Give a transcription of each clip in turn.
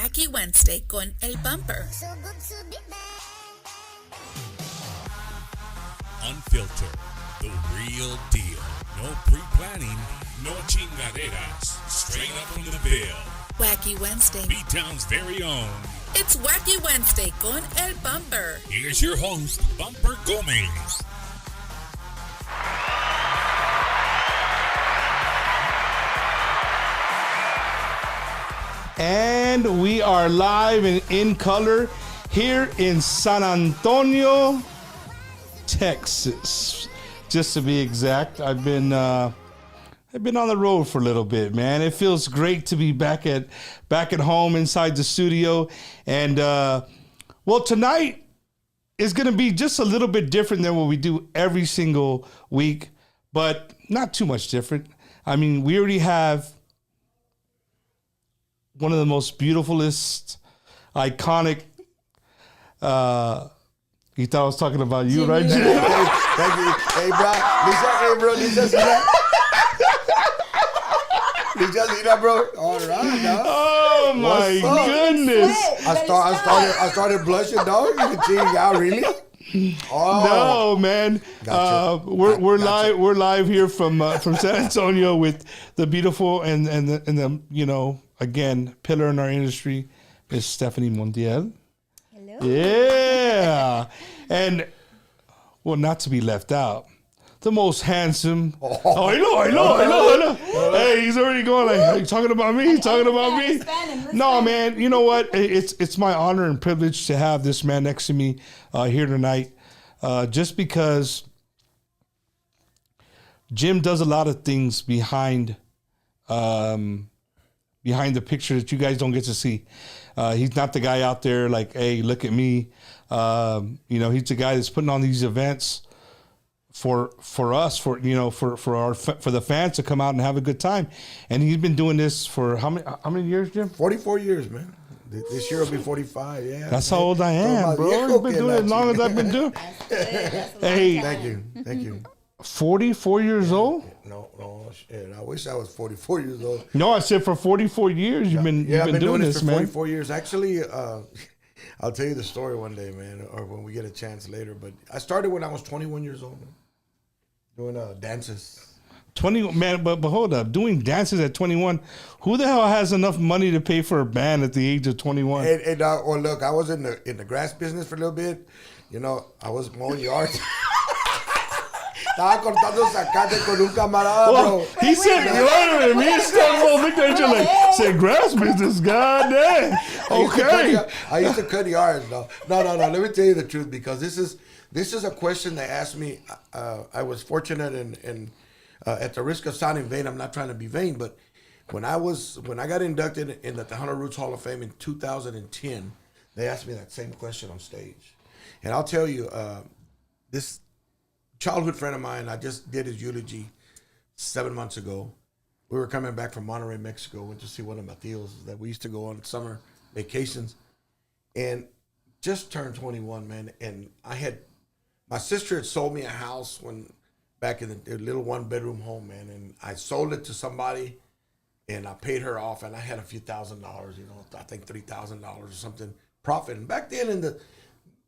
Wacky Wednesday con El Bumper. Unfiltered, the real deal. No pre-planning, no chingaderas. Straight up from the Ville. Wacky Wednesday. B-Town's very own. It's Wacky Wednesday con El Bumper. Here's your host, Bumper Gomez. And we are live and in color here in San Antonio, Texas. Just to be exact, I've been on the road for a little bit, man. It feels great to be back at home inside the studio. And well, tonight is going to be just a little bit different than what we do every single week, but not too much different. I mean, we already have one of the most beautifulest, iconic. You thought I was talking about you, right, Jim? Thank you. Hey, bro. Lisa, see that? Lisa, see that, bro? All right, dog. Oh my goodness! I started blushing, dog. You can cheating out, really? No, Oh. man. Gotcha. We're live here from San Antonio with the beautiful and the you know, again, pillar in our industry is Stephanie Montiel. Hello. Yeah. And, well, not to be left out, the most handsome. Oh, I know. Hey, he's already going like, hey, talking about me? No, man, you know what? It's my honor and privilege to have this man next to me here tonight, just because Jim does a lot of things behind the picture that you guys don't get to see. He's not the guy out there like, hey, look at me. You know, he's the guy that's putting on these events for us, for the fans to come out and have a good time. And he's been doing this for how many years, Jim? 44 years, man. This year will be 45, yeah. That's how old I am, bro. You've been doing it as long as I've been doing. Hey, Thank you. 44 years old? No, shit. I wish I was 44 years old. No, I said for 44 years you've been doing this, for man. 44 years. Actually, I'll tell you the story one day, man, or when we get a chance later. But I started when I was 21 years old, man, doing dances. 20, man, but hold up, doing dances at 21. Who the hell has enough money to pay for a band at the age of 21? Well, look, I was in the grass business for a little bit. You know, I was mowing yards. Estaba cortando zacate con un camarada, bro. He said, wait a minute, me and Stone Victor like, said grass business, god damn. Okay. I used to cut yards, no. Let me tell you the truth, because this is a question they asked me. I was fortunate and at the risk of sounding vain, I'm not trying to be vain, but when I got inducted in the Tejano Roots Hall of Fame in 2010, they asked me that same question on stage. And I'll tell you, this childhood friend of mine, I just did his eulogy 7 months ago. We were coming back from Monterrey, Mexico, went to see one of my tios that we used to go on summer vacations, and just turned 21, man. And my sister had sold me a house back in the little 1-bedroom home, man, and I sold it to somebody, and I paid her off, and I had a few $1,000, you know, I think $3,000 or something profit. And back then in the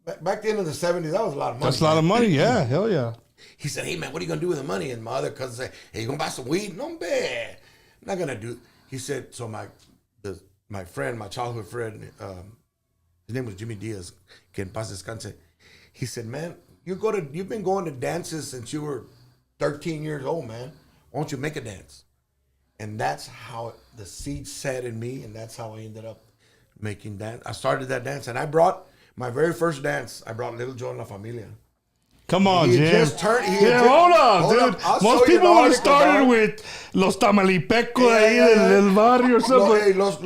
70s, that was a lot of money. That's a lot of money, yeah, hell yeah. He said, hey, man, what are you going to do with the money? And my other cousin said, hey, you going to buy some weed? No, man, I'm not going to do. He said, so my friend, my childhood friend, his name was Jimmy Diaz, que en paz descanse. He said, man, you've been going to dances since you were 13 years old, man. Why don't you make a dance? And that's how the seed set in me, and that's how I ended up making dance. I started that dance, and I brought my very first dance. I brought Little Joe and La Familia. Come on, Jim. Hold on, dude. Most people would have started with Los Tamalipecos ahí del barrio or something. Los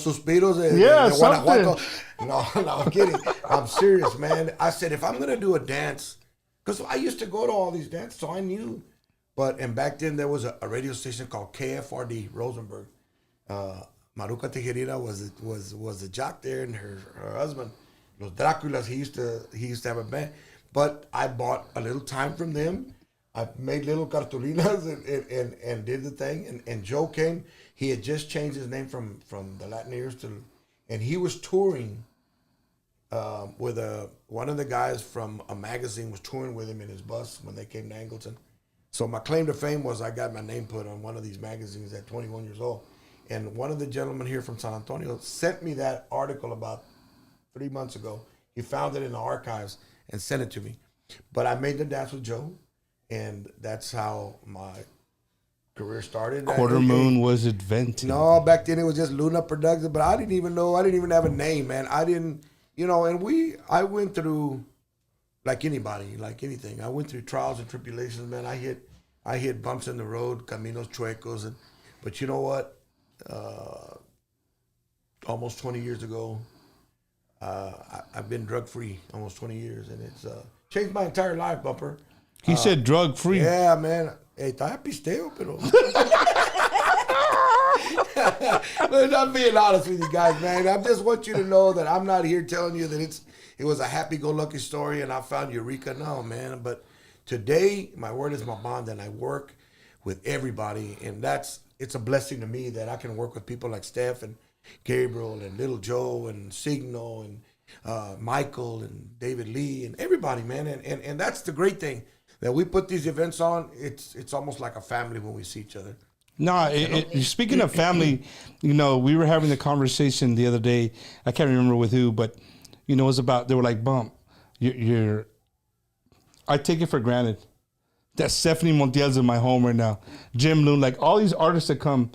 suspiros de Guanajuato. No, I'm kidding. I'm serious, man. I said, if I'm going to do a dance, because I used to go to all these dances, so I knew. And back then, there was a radio station called KFRD, Rosenberg. Maruca Tejerina was the jock there, and her husband, Los Dráculas, he used to have a band. But I bought a little time from them. I made little cartulinas and did the thing. And Joe came. He had just changed his name from the Latin ears to, and he was touring with one of the guys from a magazine was touring with him in his bus when they came to Angleton. So my claim to fame was I got my name put on one of these magazines at 21 years old. And one of the gentlemen here from San Antonio sent me that article about 3 months ago. He found it in the archives and sent it to me. But I made the Dance with Joe, and that's how my career started. Quarter Moon was invented. No, back then it was just Luna Productions, but I didn't even have a name, man. I didn't, and I went through, like anybody, like anything. I went through trials and tribulations, man. I hit bumps in the road, caminos chuecos, but you know what? Almost 20 years ago, I've been drug-free almost 20 years, and it's changed my entire life, Bumper. He said drug-free. Yeah, man. Hey, estaba pisteo, pero... I'm being honest with you guys, man. I just want you to know that I'm not here telling you that it was a happy-go-lucky story and I found Eureka. No, man. But today, my word is my bond, and I work with everybody, and it's a blessing to me that I can work with people like Steph and Gabriel and Little Joe and Signal and Michael and David Lee and everybody, man. And that's the great thing, that we put these events on. It's almost like a family when we see each other. No, speaking of family, we were having the conversation the other day. I can't remember with who, but it was about, they were like, Bump, I take it for granted that Stephanie Montiel's in my home right now. Jim Loon, like all these artists that come,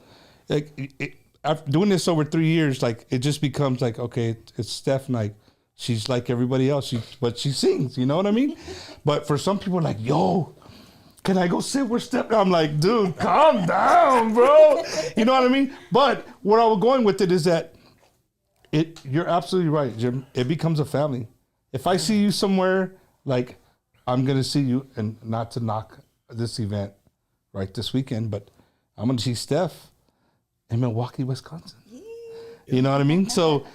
like after doing this over 3 years, like it just becomes like, okay, it's Steph, like she's like everybody else, but she sings, you know what I mean? But for some people, like, yo, can I go sit with Steph? I'm like, dude, calm down, bro. You know what I mean? But where I was going with it is that you're absolutely right, Jim. It becomes a family. If I see you somewhere, like, I'm going to see you, and not to knock this event right this weekend, but I'm going to see Steph in Milwaukee, Wisconsin. You know what I mean? So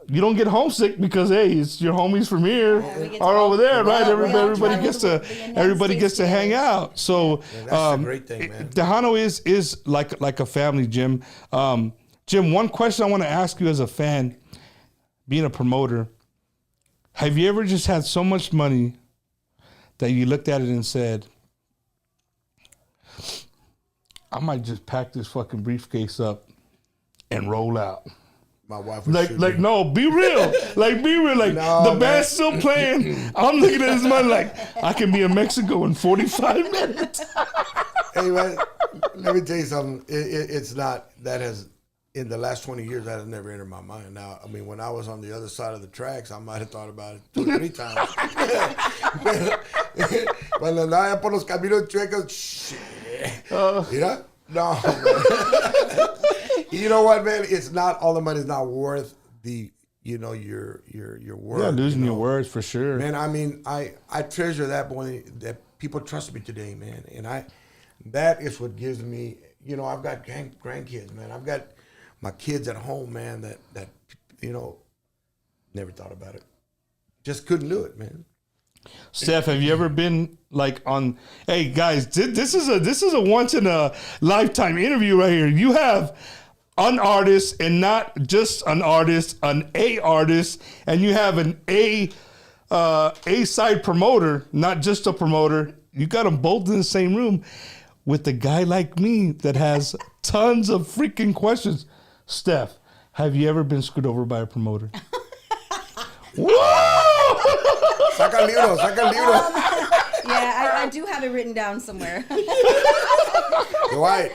you don't get homesick because, hey, it's your homies from here are over there, right? Everybody gets to hang out. So that's a great thing, man. Tejano is like a family, Jim. Jim, one question I want to ask you as a fan, being a promoter, have you ever just had so much money that you looked at it and said, I might just pack this fucking briefcase up and roll out? My wife was no, be real. Like, be real. Like, no, the band's still playing. I'm looking at this money like, I can be in Mexico in 45 minutes. Hey, man, let me tell you something. It's not, that has, in the last 20 years, that has never entered my mind. Now, I mean, when I was on the other side of the tracks, I might have thought about it 2 or 3 times. Cuando andaba por los caminos chuecos, shit. Mira? No. You know what, man? It's not, all the money is not worth the, your word. Yeah, losing your words for sure. Man, I mean, I treasure that boy, that people trust me today, man. And that is what gives me, I've got grandkids, man. I've got my kids at home, man, that never thought about it. Just couldn't do it, man. Steph, have you ever been like on, hey guys, this is a once in a lifetime interview right here. You have an artist, and not just an artist, an A artist, and you have an A side promoter, not just a promoter. You got them both in the same room with a guy like me that has tons of freaking questions. Steph, have you ever been screwed over by a promoter? Whoa! Saca el libro. Yeah, I do have it written down somewhere. Do I?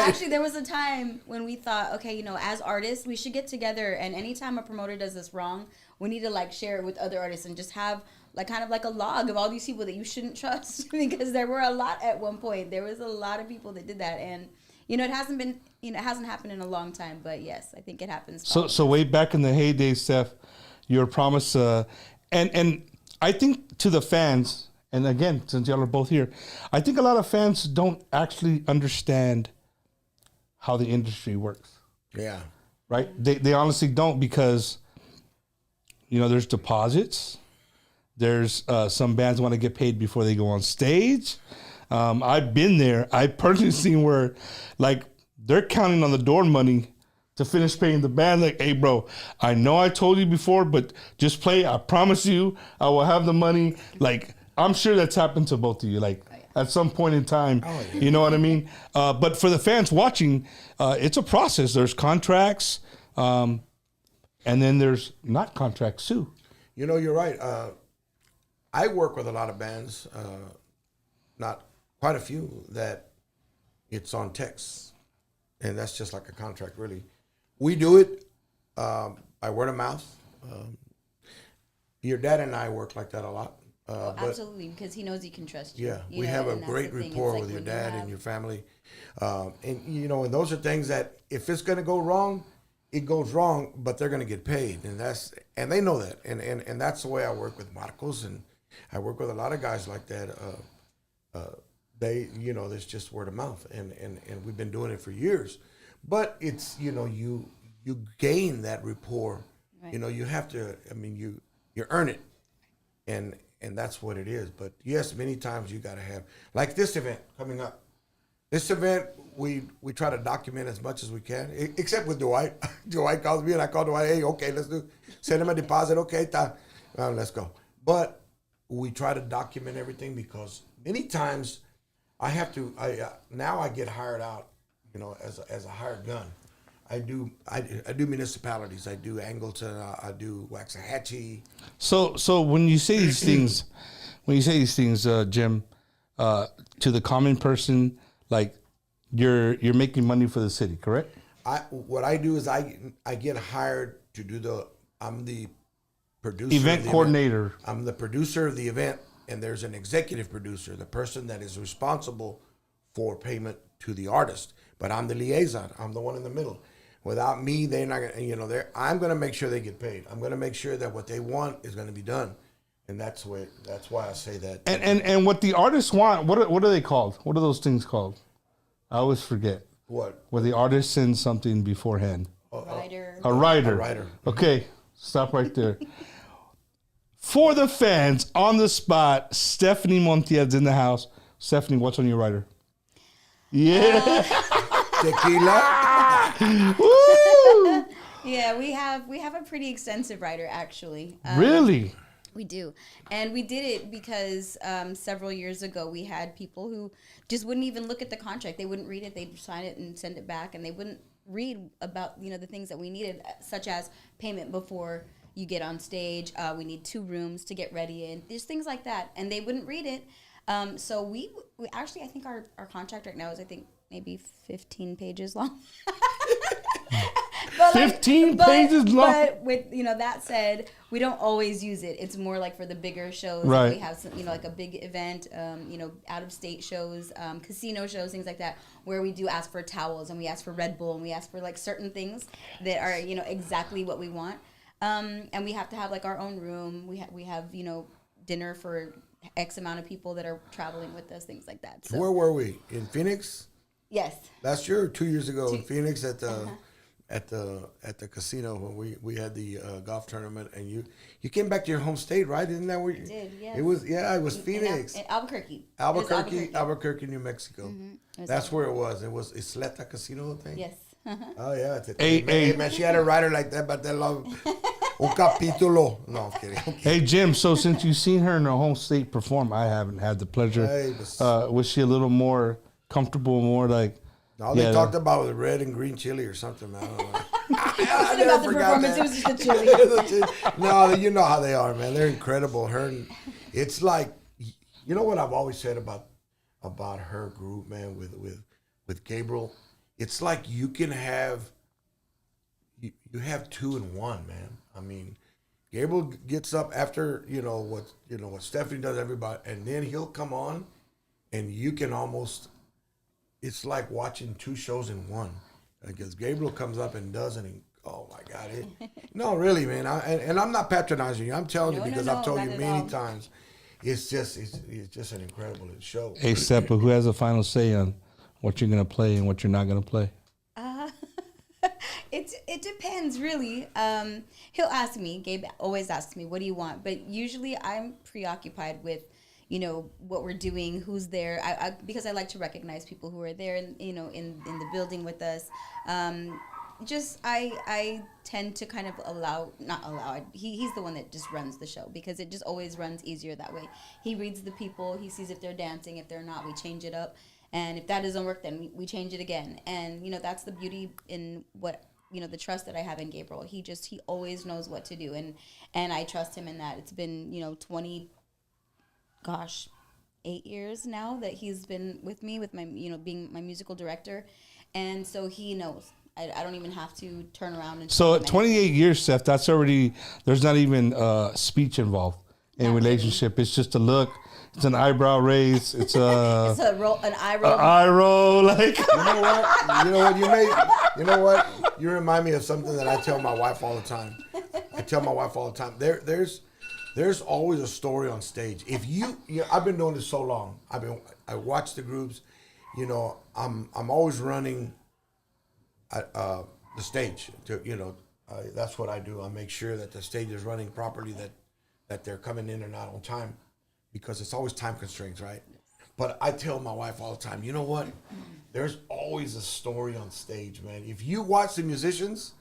Actually, there was a time when we thought, okay, as artists, we should get together, and anytime a promoter does this wrong, we need to like share it with other artists and just have like kind of like a log of all these people that you shouldn't trust, because there were a lot at one point. There was a lot of people that did that, and it hasn't been, it hasn't happened in a long time, but yes, I think it happens. So way back in the heyday, Steph, you were promised, and I think to the fans, and again, since y'all are both here, I think a lot of fans don't actually understand how the industry works. Yeah. Right? They honestly don't, because, there's deposits. There's some bands want to get paid before they go on stage. I've been there. I personally seen where, like, they're counting on the door money to finish paying the band. Like, hey, bro, I know I told you before, but just play. I promise you, I will have the money. Like, I'm sure that's happened to both of you. Like, at some point in time, you know what I mean? But for the fans watching, it's a process. There's contracts, and then there's not contracts too. You know, you're right. I work with a lot of bands, not quite a few, that it's on text. And that's just like a contract, really. We do it by word of mouth. Your dad and I work like that a lot. But absolutely, because he knows he can trust you. Yeah, we have a great rapport with your dad and your family. And, you know, and those are things that if it's going to go wrong, it goes wrong, but they're going to get paid. And they know that. And that's the way I work with Marcos. And I work with a lot of guys like that. They, you know, there's just word of mouth, and we've been doing it for years. But it's, you know, you gain that rapport. Right. You know, you have to. I mean, you earn it, and that's what it is. But yes, many times you got to have, like this event coming up. This event we try to document as much as we can, except with Dwight. Dwight calls me and I call Dwight. Hey, okay, let's send him a deposit. Okay, let's go. But we try to document everything because many times. Now I get hired out, you know, as a hired gun. I do municipalities. I do Angleton. I do Waxahachie. So when you say these things, Jim, to the common person, like you're making money for the city, correct? What I do is I get hired to do I'm the producer, event coordinator. I'm the producer of the event. And there's an executive producer, the person that is responsible for payment to the artist. But I'm the liaison. I'm the one in the middle. Without me, they're not gonna, you know, I'm gonna make sure they get paid. I'm gonna make sure that what they want is gonna be done. And that's why I say that. And what the artists want, what are they called? What are those things called? I always forget. What? Where the artist sends something beforehand. A writer. A writer. A writer. Okay, stop right there. For the fans, on the spot, Stephanie Montiel's in the house. Stephanie, what's on your writer? Yeah. Tequila. Woo! Yeah, we have a pretty extensive writer, actually. Really? We do. And we did it because several years ago we had people who just wouldn't even look at the contract. They wouldn't read it. They'd sign it and send it back, and they wouldn't read about, you know, the things that we needed, such as payment before you get on stage. We need 2 rooms to get ready in. There's things like that. And they wouldn't read it. So we actually, I think our contract right now is, I think, maybe 15 pages long. 15 pages long? But with, you know, that said, we don't always use it. It's more like for the bigger shows. Right. Like we have some, you know, like a big event, you know, out-of-state shows, casino shows, things like that, where we do ask for towels and we ask for Red Bull and we ask for, like, certain things that are, you know, exactly what we want. And we have to have like our own room. We have, you know, dinner for X amount of people that are traveling with us, things like that. So. Where were we? In Phoenix? Yes. Last year or 2 years ago in Phoenix at the casino when we had the golf tournament, and you came back to your home state, right? Isn't that where you did? Yeah. It was Phoenix. In Albuquerque. Albuquerque, New Mexico. Mm-hmm. That's where it was. It was Isleta Casino thing. Yes. Oh yeah. Hey, man, she had a writer like that, but they love un capítulo. No, I'm kidding. Hey Jim, so since you've seen her in her home state perform, I haven't had the pleasure. Hey, was she a little more comfortable, more like? No, they talked about the red and green chili or something. Man. I don't know. I never forgot that. It was just the chili. No, you know how they are, man. They're incredible. It's like, you know what I've always said about her group, man, with Gabriel. It's like you can have, you have 2 in 1, man. I mean, Gabriel gets up after, what Stephanie does, everybody, and then he'll come on, and you can almost, it's like watching 2 shows in one. Because Gabriel comes up and does it, and oh my God. No, really, man. And I'm not patronizing you. I'm telling you because I've told you many times. It's just an incredible show. Hey, Steph, but who has the final say on what you're going to play and what you're not going to play? It depends, really. He'll ask me. Gabe always asks me, what do you want? But usually I'm preoccupied with, what we're doing, who's there. Because I like to recognize people who are there, in the building with us. just I tend to kind of not allow. He's the one that just runs the show because it just always runs easier that way. He reads the people. He sees if they're dancing. If they're not, we change it up. And if that doesn't work, then we change it again. And that's the beauty in what the trust that I have in Gabriel. He always knows what to do, and I trust him in that. It's been 8 years now that he's been with me with my being my musical director, and so he knows. I don't even have to turn around and. So 28 years, Seth. That's already. There's not even speech involved in relationship. It's just a look. It's an eyebrow raise. It's a. It's an eye roll. An eye roll, like. You know what? You know what? You remind me of something that I tell my wife all the time. There's always a story on stage. If I've been doing this so long. I watch the groups. I'm always running the stage. That's what I do. I make sure that the stage is running properly, that they're coming in and out on time, because it's always time constraints, right? But I tell my wife all the time, you know what? There's always a story on stage, man. If you watch the musicians,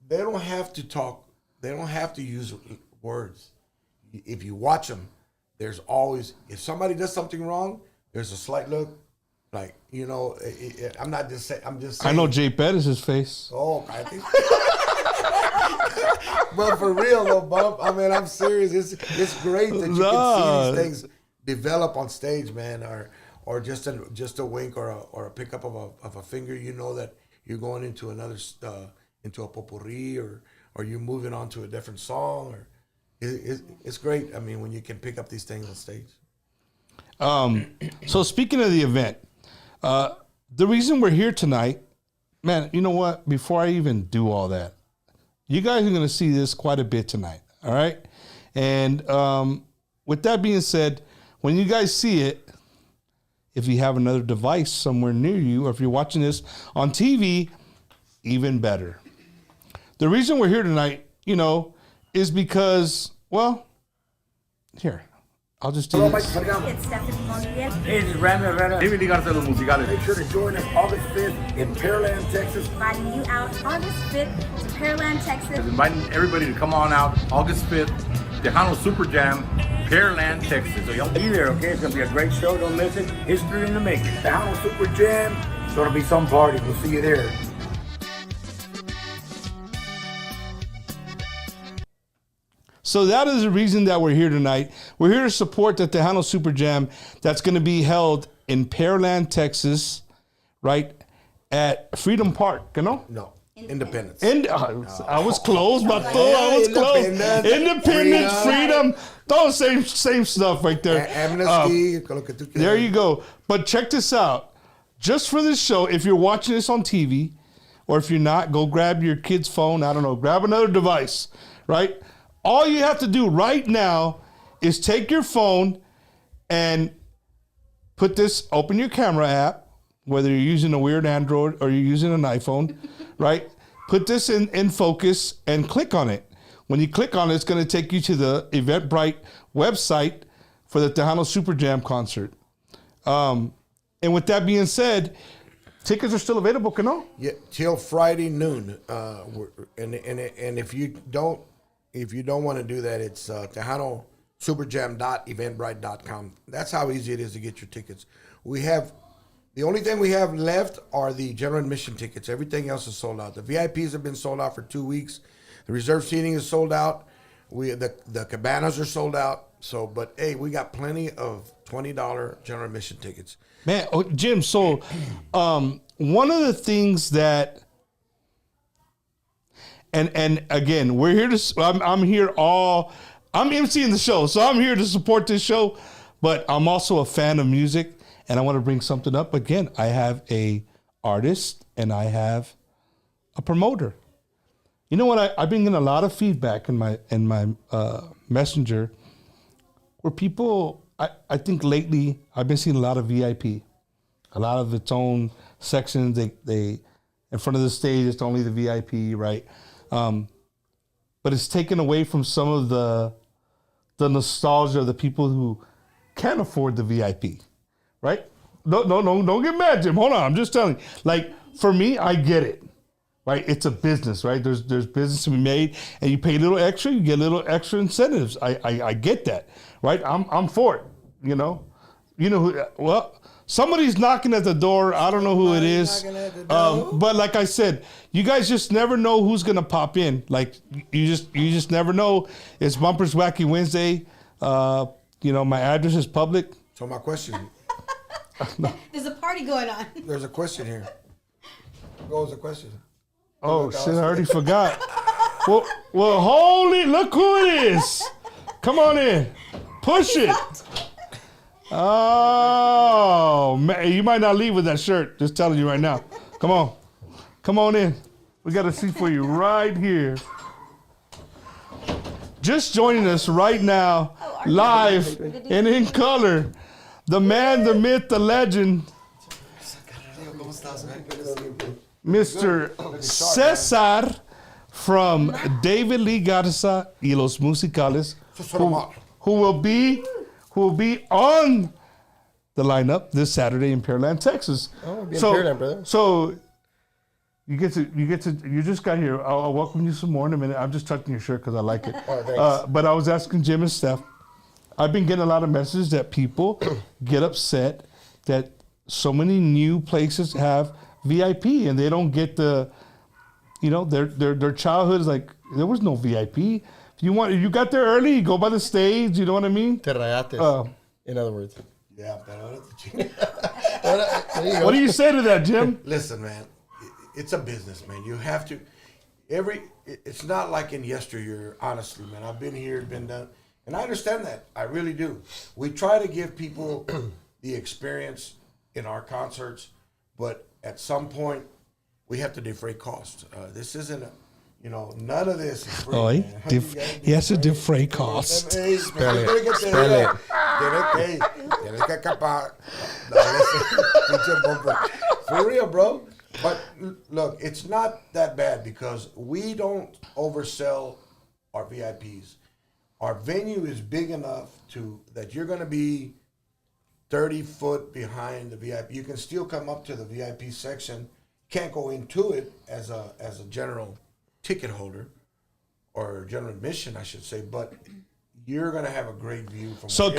they don't have to talk. They don't have to use words. If you watch them, there's always, if somebody does something wrong, there's a slight look, like, I'm not just saying, I'm just saying. I know Jay Pettis' face. Oh, I think. But for real though, Bump, I mean, I'm serious. It's great that you can see these things develop on stage, man, or just a wink or a pickup of a finger. You know that you're going into into a potpourri, or you're moving on to a different song, or it's great. I mean, when you can pick up these things on stage. So speaking of the event, the reason we're here tonight, man, you know what? Before I even do all that, you guys are going to see this quite a bit tonight, all right? And with that being said, when you guys see it, if you have another device somewhere near you, or if you're watching this on TV, even better. The reason we're here tonight, is because, well, here, I'll just do this. It's Stephanie Montiel. Hey, this is Randy Herrera. Los musicales. Make sure to join us August 5th in Pearland, Texas. Inviting you out August 5th to Pearland, Texas. I'm inviting everybody to come on out August 5th, Tejano Super Jam, Pearland, Texas. So y'all be there, okay? It's going to be a great show. Don't miss it. History in the making. Tejano Super Jam. It's going to be some party. We'll see you there. So that is the reason that we're here tonight. We're here to support the Tejano Super Jam that's going to be held in Pearland, Texas, right, at Freedom Park, No, Independence. I was close, but I was close. Independence, freedom. Those same stuff right there. Amnesty. There you go. But check this out. Just for this show, if you're watching this on TV, or if you're not, go grab your kid's phone. I don't know. Grab another device, right? All you have to do right now is take your phone and open your camera app, whether you're using a weird Android or you're using an iPhone, right? Put this in focus and click on it. When you click on it, it's going to take you to the Eventbrite website for the Tejano Super Jam concert. And with that being said, tickets are still available, Cano? Yeah, till Friday noon. And if you don't want to do that, it's TejanoSuperJam.eventbrite.com. That's how easy it is to get your tickets. The only thing we have left are the general admission tickets. Everything else is sold out. The VIPs have been sold out for 2 weeks. The reserved seating is sold out. The cabanas are sold out. So, but hey, we got plenty of $20 general admission tickets. Man, Jim, so one of the things that, and again, we're here to, I'm emceeing the show, so I'm here to support this show, but I'm also a fan of music, and I want to bring something up. Again, I have a artist and I have a promoter. You know what? I've been getting a lot of feedback in my messenger where people, I think lately I've been seeing a lot of VIP, a lot of its own sections. They in front of the stage, it's only the VIP, right? But it's taken away from some of the nostalgia of the people who can't afford the VIP, right? No, don't get mad, Jim. Hold on, I'm just telling you. Like, for me, I get it. right? It's a business, right? There's business to be made, and you pay a little extra, you get a little extra incentives. I get that, right? I'm for it. You know who? Well, somebody's knocking at the door. I don't know who it is. But like I said, you guys just never know who's gonna pop in. Like you just never know. It's Bumpers Wacky Wednesday. My address is public. So my question. There's a party going on. There's a question here. What was the question? Oh shit! I already forgot. Well, holy! Look who it is. Come on in. Push it. Oh man, you might not leave with that shirt. Just telling you right now. Come on in. We got a seat for you right here. Just joining us right now, live and in color, the man, the myth, the legend, Mr. Cesar from David Lee Garza y Los Musicales, who will be on the lineup this Saturday in Pearland, Texas. Oh, be in Pearland, brother. So you just got here. I'll welcome you some more in a minute. I'm just tucking your shirt because I like it. Oh, thanks. But I was asking Jim and Steph. I've been getting a lot of messages that people get upset that so many new places have VIP and they don't get the, their childhood is like, there was no VIP. If you got there early, you go by the stage, you know what I mean? Te rayates, in other words. Yeah, What do you say to that, Jim? Listen, man, it's a business, man. You have to, it's not like in yesteryear, honestly, man. I've been here, been done, and I understand that. I really do. We try to give people the experience in our concerts, but at some point, we have to defray costs. This isn't none of this is free. Oh, he has to defray costs. Spell it. For real, bro. But look, it's not that bad because we don't oversell our VIPs. Our venue is big enough that you're going to be 30 foot behind the VIP. You can still come up to the VIP section. Can't go into it as a general ticket holder or general admission, I should say, but you're going to have a great view from. So at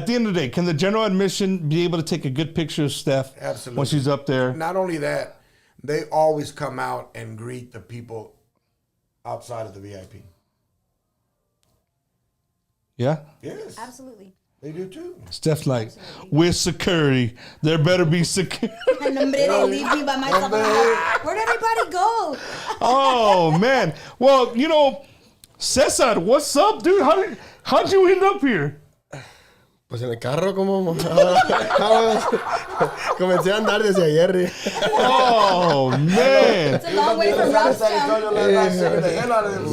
the end of the day, can the general admission be able to take a good picture of Steph? Absolutely. When she's up there? Not only that, they always come out and greet the people outside of the VIP. Yeah? Yes. Absolutely. They do too. Steph's like, with security. There better be security. And don't leave me by myself. Where'd everybody go? Oh, man. Well, Cesar, what's up, dude? How'd you end up here? Pues en el carro, como comencé a andar desde ayer. Oh, man. It's a long way from Robstown.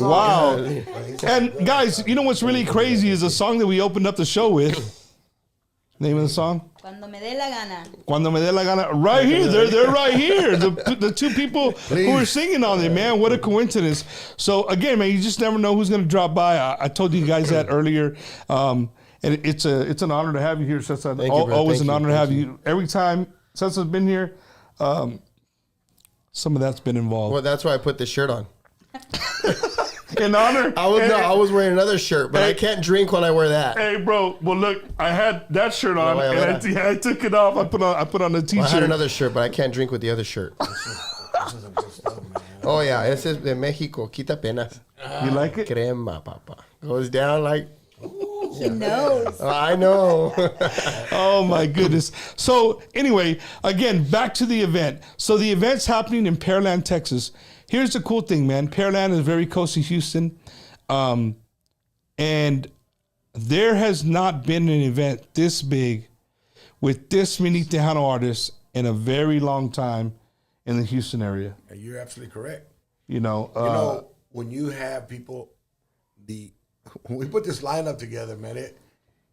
Wow. And guys, you know what's really crazy is the song that we opened up the show with. Name of the song? Cuando me dé la gana. Cuando me dé la gana. Right here. They're right here. The two people who are singing on it, man. What a coincidence. So, again, man, you just never know who's going to drop by. I told you guys that earlier. And it's an honor to have you here, Cesar. Always an honor to have you. Every time Cesar's been here, some of that's been involved. Well, that's why I put this shirt on. In honor? I was wearing another shirt, but I can't drink when I wear that. Hey, bro. Well, look, I had that shirt on, I took it off. I put on a T-shirt. Well, I had another shirt, but I can't drink with the other shirt. Oh, yeah. Ese es de México. Quita penas. You like it? Crema, papa. Goes down like... He knows. I know. Oh, my goodness. So, anyway, again, back to the event. So, the event's happening in Pearland, Texas. Here's the cool thing, man. Pearland is very close to Houston. And there has not been an event this big with this many Tejano artists in a very long time in the Houston area. You're absolutely correct. When you have people, when we put this lineup together, man,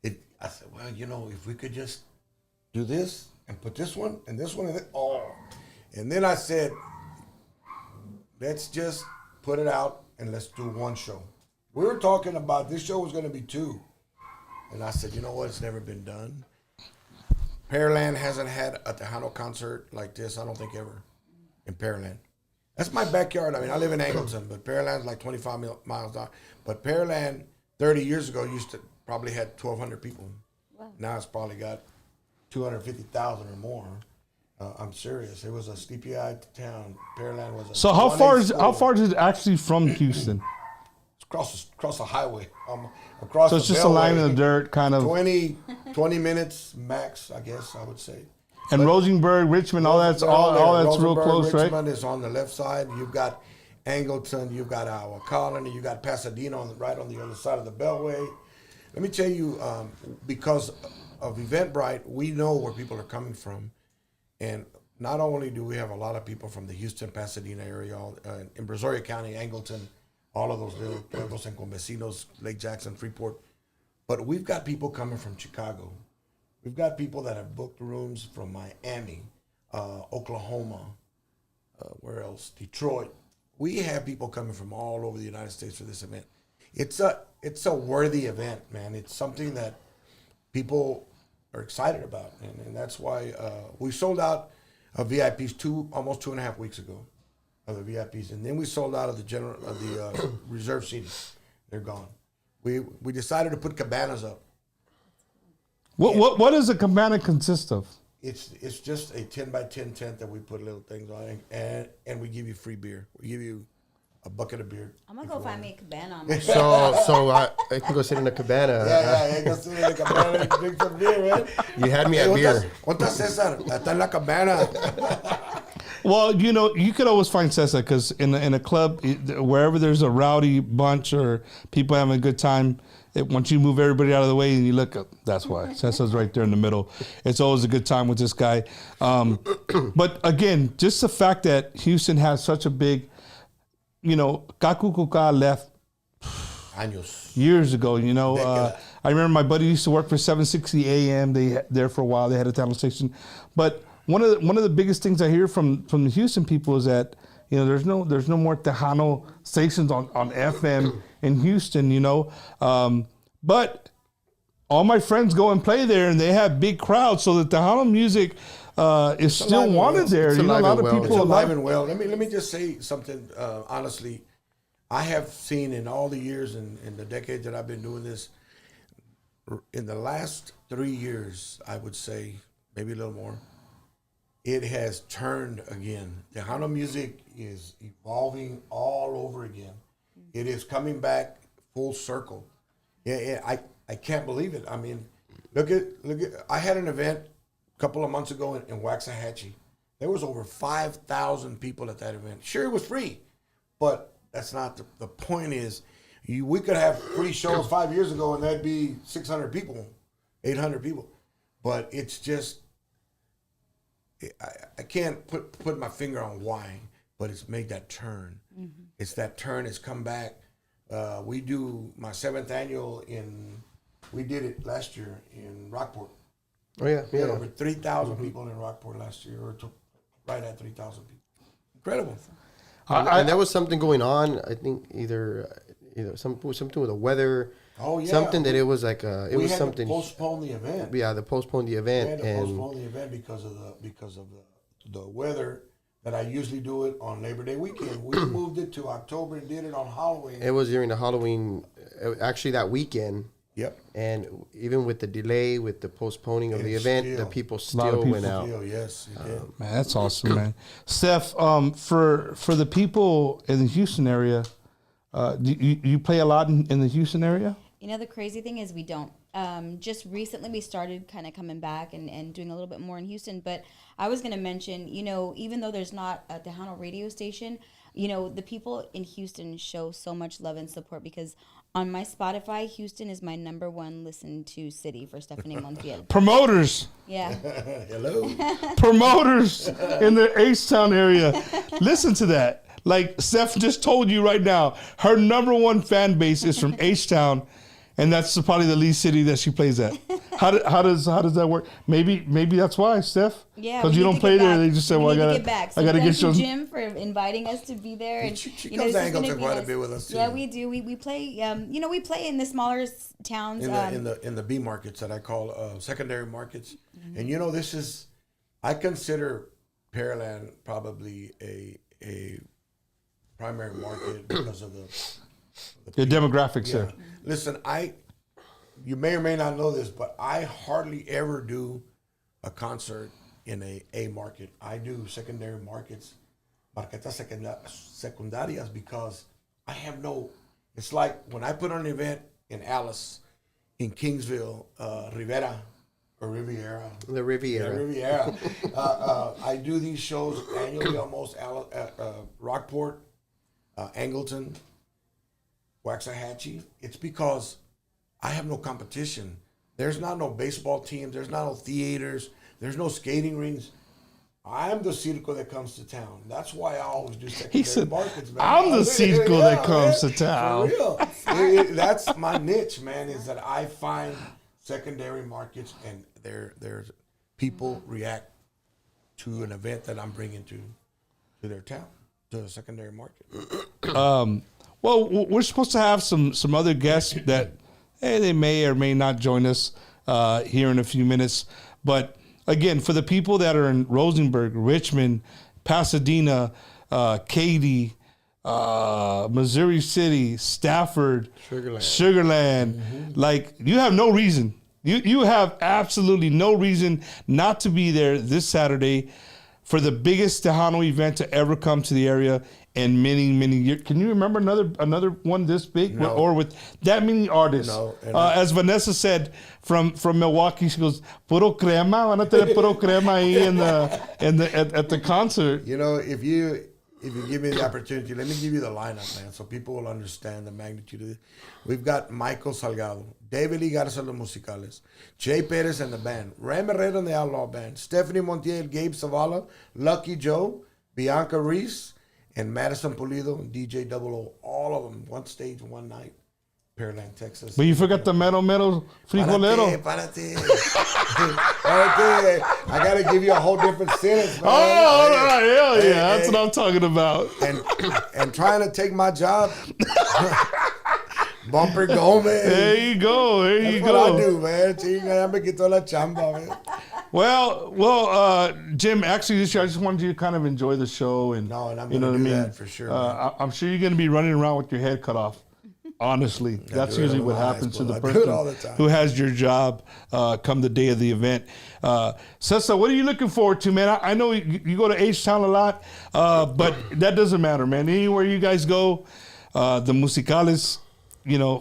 I said, well, if we could just do this and put this one and this one and then I said, let's just put it out and let's do one show. We were talking about this show was going to be 2. And I said, you know what? It's never been done. Pearland hasn't had a Tejano concert like this, I don't think ever, in Pearland. That's my backyard. I mean, I live in Angleton, but Pearland's like 25 miles down. But Pearland, 30 years ago, used to probably had 1,200 people. Wow. Now it's probably got 250,000 or more. I'm serious. It was a sleepy-eyed town. Pearland was a. So how far is it actually from Houston? It's across the highway. Across. So it's the just a line in the dirt, kind of. 20 minutes max, I guess I would say. And Rosenberg, Richmond, all that's real close, right? Richmond is on the left side. You've got Angleton, you've got our Colony, you got Pasadena right on the other side of the Beltway. Let me tell you, because of Eventbrite, we know where people are coming from, and not only do we have a lot of people from the Houston, Pasadena area, in Brazoria County, Angleton, all of those little pueblos and convecinos, Lake Jackson, Freeport, but we've got people coming from Chicago. We've got people that have booked rooms from Miami, Oklahoma, where else? Detroit. We have people coming from all over the United States for this event. It's a worthy event, man. It's something that people are excited about, and that's why we sold out of VIPs almost 2.5 weeks ago, of the VIPs, and then we sold out of the reserve seating. They're gone. We decided to put cabanas up. What does a cabana consist of? It's just a 10 by 10 tent that we put little things on, and we give you free beer. We give you a bucket of beer. I'm gonna go find me a cabana. On my So I can go sit in a cabana. Yeah, go sit in a cabana and drink some beer, man. You had me at beer. ¿Cuántas César? Está en la cabana. Well, you could always find Cessa because in a club, wherever there's a rowdy bunch or people having a good time, once you move everybody out of the way and you look up, that's why. Cessa's right there in the middle. It's always a good time with this guy. But again, just the fact that Houston has such a big, Kaku Kuka left Años. years ago, I remember my buddy used to work for 760 AM. There for a while. They had a talent station. But one of the biggest things I hear from the Houston people is that there's no more Tejano stations on FM in Houston, but all my friends go and play there, and they have big crowds, so the Tejano music is still wanted there. It's a lot of people it's alive and well. Let me just say something honestly. I have seen in all the years in the decade that I've been doing this, in the last 3 years, I would say maybe a little more, it has turned again. Tejano music is evolving all over again. It is coming back full circle. Yeah, I can't believe it. I mean, look at. I had an event a couple of months ago in Waxahachie. There was over 5,000 people at that event. Sure, it was free, but that's not the point. Is we could have free shows 5 years ago and that'd be 600 people, 800 people, but it's just. I can't put my finger on why, but it's made that turn. Mm-hmm. It's that turn. It's come back. We do my 7th annual we did it last year in Rockport. Oh yeah, We had over 3,000 people in Rockport last year, right at 3,000 people. Incredible. And there was something going on. I think either something with the weather. Oh yeah, something that it was like we had to postpone the event. Yeah, they postponed the event. We had to postpone the event because of the weather. That I usually do it on Labor Day weekend. We moved it to October and did it on Halloween. It was during the Halloween, actually that weekend. Yep. And even with the delay, with the postponing of the event, the people still went out. Yes, it did. Man, that's awesome, man. Steph, for the people in the Houston area, do you play a lot in the Houston area? The crazy thing is we don't. Just recently we started kind of coming back and doing a little bit more in Houston. But I was going to mention, even though there's not a Tejano radio station, the people in Houston show so much love and support because on my Spotify, Houston is my #1 listened to city for Stephanie Montiel. Promoters. Yeah. Hello. Promoters in the H-Town area. Listen to that. Like Steph just told you right now, her #1 fan base is from H-Town. And that's probably the lead city that she plays at. How does that work? Maybe that's why, Steph. Yeah, because you don't play there. They just say, "Well, I gotta get you." Jim for inviting us to be there, and she comes to Angleton quite a bit with us too. Yeah, we do. We play. We play in the smaller towns. In the B markets that I call secondary markets, mm-hmm. And I consider Pearland probably a primary market because of The demographics yeah. there. Listen, you may or may not know this, but I hardly ever do a concert in a market. I do secondary markets, marquetas secundarias, because I have no. It's like when I put on an event in Alice, in Kingsville, Riviera. The Riviera. Yeah, Riviera. I do these shows annually, almost Rockport, Angleton, Waxahachie. It's because I have no competition. There's not no baseball teams. There's not no theaters. There's no skating rings. I'm the circo that comes to town. That's why I always do secondary He said, markets, man. I'm the circo that comes to For town. real. That's my niche, man, is that I find secondary markets and there's people react to an event that I'm bringing to their town, to the secondary market. Well, we're supposed to have some other guests that, hey, they may or may not join us here in a few minutes. But again, for the people that are in Rosenberg, Richmond, Pasadena, Katy, Missouri City, Stafford, Sugarland, like, you have no reason. You have absolutely no reason not to be there this Saturday for the biggest Tejano event to ever come to the area in many, many years. Can you remember another one this big, No. or with that many artists? No. As Vanessa said from Milwaukee, she goes, "Puro crema, van a tener puro crema ahí at the concert." You know, if you give me the opportunity, let me give you the lineup, man, so people will understand the magnitude of it. We've got Michael Salgado, David Lee Garza los Musicales, Jay Perez and the band, Ram Herrera and the Outlaw Band, Stephanie Montiel, Gabe Zavala, Lucky Joe, Bianca Reese, and Madison Pulido and DJ Double O, all of them, one stage, one night, Pearland, Texas. But you forgot the mero frijolero. Párate. I got to give you a whole different sentence, man. Oh, all right, hell Hey, yeah, that's hey. what I'm talking about. And trying to take my job, Bumper Gomez. There you go. That's what I do, man. Chinga, me quitó la chamba, man. Well, Jim, actually this year I just wanted you to kind of enjoy the show, and No, and I'm you know gonna what I do mean. that for sure, man. I'm sure you're going to be running around with your head cut off. Honestly, that's do it usually with what my eyes happens to closed. the I do it person all the time. who has your job come the day of the event. Sessa, what are you looking forward to, man? I know you go to H-Town a lot, but that doesn't matter, man. Anywhere you guys go, the Musicales,